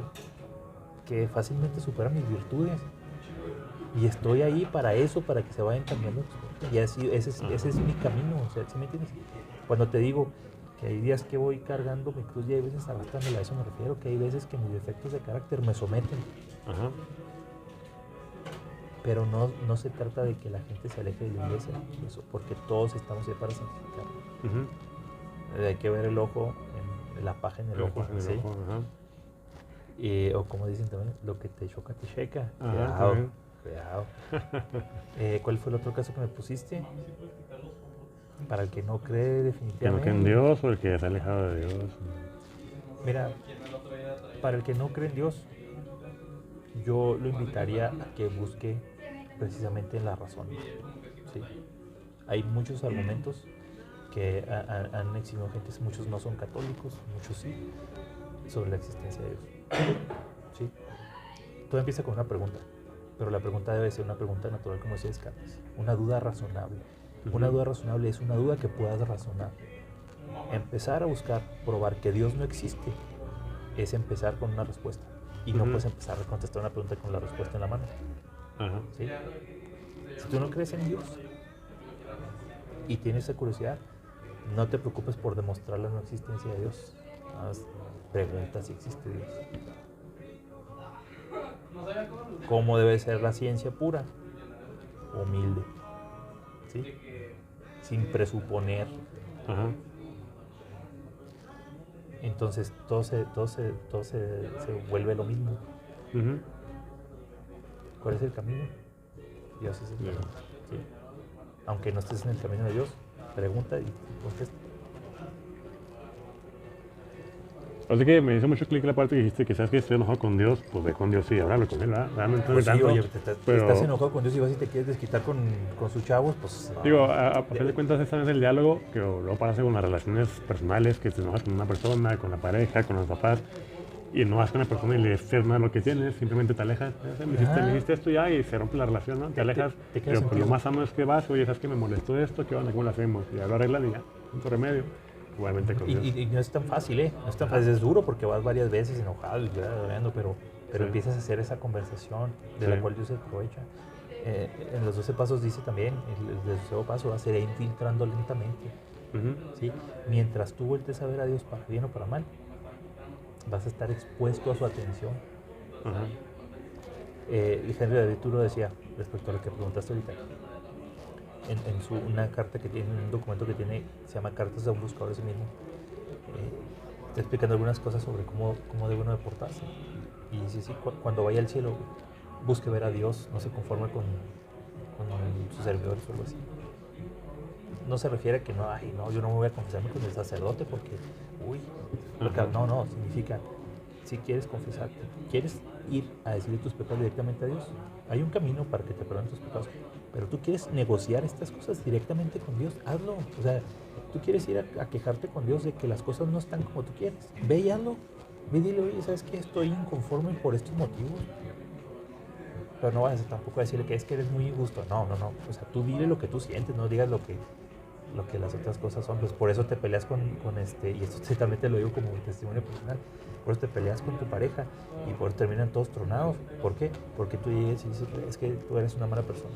que fácilmente superan mis virtudes. Y estoy ahí para eso, para que se vayan cambiando. Y así, ese es mi camino. O sea, ¿sí me entiendes? Cuando te digo que hay días que voy cargando mi cruz y hay veces arrastrándola, a eso me refiero, que hay veces que mis defectos de carácter me someten.
Ajá.
Pero no se trata de que la gente se aleje de la iglesia, eso, porque todos estamos ahí para santificar. Hay que ver el ojo, la paja en el ojo. ¿Sí? O como dicen también, lo que te choca, te checa. Cuidado. ¿Cuál fue el otro caso que me pusiste? Para el que no cree definitivamente.
Que no cree en Dios o el que se ha alejado de Dios.
Mira, para el que no cree en Dios, yo lo invitaría a que busque precisamente en la razón. ¿Sí? Hay muchos argumentos que han exhibido gente, muchos no son católicos, muchos sí, sobre la existencia de Dios. ¿Sí? Todo empieza con una pregunta, pero la pregunta debe ser una pregunta natural, como decía Descartes, una duda razonable. Una duda razonable es una duda que puedas razonar. Empezar a buscar probar que Dios no existe es empezar con una respuesta. Y no puedes empezar a contestar una pregunta con la respuesta en la mano. ¿Sí? Si tú no crees en Dios y tienes esa curiosidad, no te preocupes por demostrar la no existencia de Dios. Pregunta si existe Dios. ¿Cómo debe ser la ciencia pura? Humilde. ¿Sí? Sin presuponer. Entonces todo se vuelve lo mismo. ¿Cuál es el camino? Dios es el camino. ¿Sí? Aunque no estés en el camino de Dios, pregunta y contesta.
Así que me hizo mucho clic la parte que dijiste que sabes que estoy enojado con Dios, pues ve con Dios y háblalo con él, ¿verdad? Realmente
Pues sí,
tanto,
oye, estás enojado con Dios y vas y te quieres desquitar con sus chavos, pues...
Digo, a fin de cuentas esta es el diálogo que luego pasa con las relaciones personales, que te enojas con una persona, con la pareja, con los papás, y no vas con la persona y le dices nada lo que tienes, simplemente te alejas, me dijiste esto ya y se rompe la relación, ¿no? Te alejas, pero pues, lo más sano es que vas, oye, sabes que me molestó esto, ¿qué onda? ¿Cómo lo hacemos? Y ya lo arreglan y ya, punto remedio. Igualmente con Dios.
Y no es tan fácil, ¿eh? No es tan fácil, es duro porque vas varias veces enojado y llorando, pero empiezas a hacer esa conversación de la cual Dios se aprovecha. En los 12 pasos dice también, el 12º paso va a ser infiltrando lentamente. ¿Sí? Mientras tú vueltes a ver a Dios para bien o para mal, vas a estar expuesto a su atención. Henry David Thoreau decía, respecto a lo que preguntaste ahorita, en una carta que tiene, un documento que tiene, se llama Cartas de un buscador de sí mismo, está explicando algunas cosas sobre cómo debe uno de portarse. Y dice, sí, cuando vaya al cielo, busque ver a Dios, no se conforme con sus servidores o algo así. No se refiere a que no, yo no me voy a confesarme con el sacerdote porque, no, significa, si quieres confesarte, quieres ir a decirle tus pecados directamente a Dios, hay un camino para que te perdonen tus pecados, pero tú quieres negociar estas cosas directamente con Dios, hazlo. O sea, tú quieres ir a quejarte con Dios de que las cosas no están como tú quieres, ve y hazlo, ve y dile, oye, ¿sabes qué? Estoy inconforme por estos motivos. Pero no vayas tampoco a decirle que es que eres muy injusto. No. O sea, tú dile lo que tú sientes, no digas lo que las otras cosas son. Pues por eso te peleas con y esto también te lo digo como un testimonio personal, por eso te peleas con tu pareja y por eso terminan todos tronados. ¿Por qué? Porque tú llegas y dices, es que tú eres una mala persona.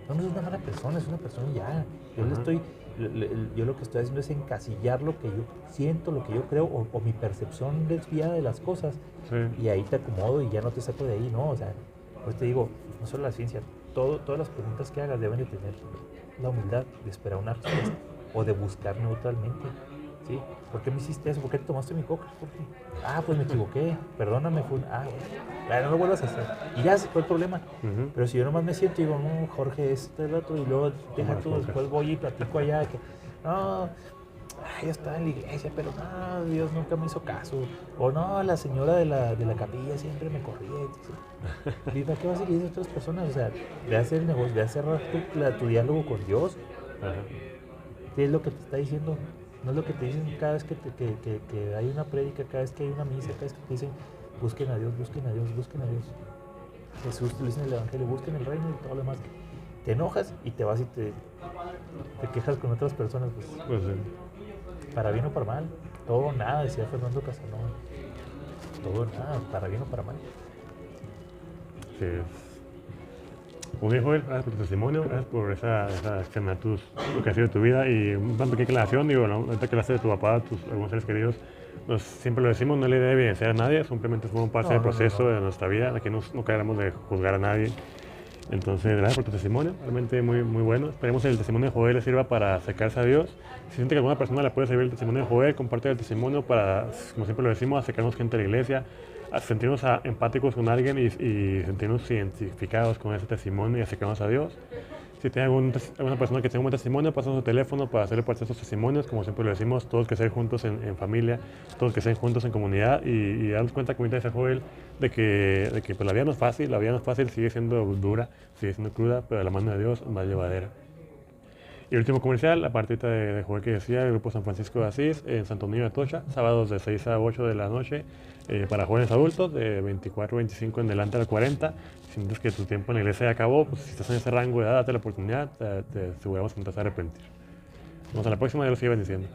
No es una mala persona, es una persona ya. Yo lo que estoy haciendo es encasillar lo que yo siento, lo que yo creo, o mi percepción desviada de las cosas. Y ahí te acomodo y ya no te saco de ahí, ¿no? O sea, pues te digo, no solo la ciencia, todas las preguntas que hagas deben de tener la humildad de esperar una respuesta o de buscar neutralmente. ¿Sí? ¿Por qué me hiciste eso? ¿Por qué te tomaste mi coca? ¿Por qué? Pues me equivoqué, perdóname, no lo vuelvas a hacer. Y ya se fue el problema. Pero si yo nomás me siento y digo, no, Jorge, el otro, y luego deja tú, después voy y platico allá, que yo estaba en la iglesia, pero no, Dios nunca me hizo caso. O no, la señora de la capilla siempre me corría. ¿Y para qué vas a seguir a otras personas? O sea, de hacer negocio, de hacer tu diálogo con Dios. ¿Qué es lo que te está diciendo? No es lo que te dicen cada vez que hay una prédica, cada vez que hay una misa, cada vez que te dicen busquen a Dios, busquen a Dios, busquen a Dios. Jesús te dice en el Evangelio, busquen el reino y todo lo demás. Te enojas y te vas y te quejas con otras personas, pues,
Pues,
para bien o para mal, todo o nada, decía Fernando Casanova. Todo o nada, para bien o para mal.
sí. Como dijo él, gracias por tu testimonio, gracias por esa externatud, lo que ha sido tu vida y una pequeña aclaración, digo, ¿no? Ahorita que hablaste de tu papá, tus algunos seres queridos, pues siempre lo decimos, no le debe evidenciar a nadie, simplemente forma parte del proceso de nuestra vida, aquí no queremos de juzgar a nadie. Entonces, gracias por tu testimonio, realmente muy, muy bueno. Esperemos que el testimonio de Joel le sirva para acercarse a Dios. Si siente que alguna persona le puede servir el testimonio de Joel, comparte el testimonio para, como siempre lo decimos, acercarnos gente a la iglesia, a sentirnos empáticos con alguien y sentirnos identificados con ese testimonio y acercarnos a Dios. Si tiene alguna persona que tenga un buen testimonio, pásanos su teléfono para hacerle parte de estos testimonios. Como siempre lo decimos, todos que sean juntos en familia, todos que sean juntos en comunidad y darnos cuenta, como dice Joel, de que pues, la vida no es fácil, sigue siendo dura, sigue siendo cruda, pero de la mano de Dios va llevadera. Y el último comercial, la partita de Joel que decía, el Grupo San Francisco de Asís, en Santo Domingo de Atocha, sábados de 6 a 8 de la noche, para jóvenes adultos, de 24 a 25 en delante al 40. Si sientes que tu tiempo en la iglesia ya acabó, pues si estás en ese rango de edad, date la oportunidad, te aseguramos que no te vas a arrepentir. Nos vemos a la próxima, Dios los siga bendiciendo.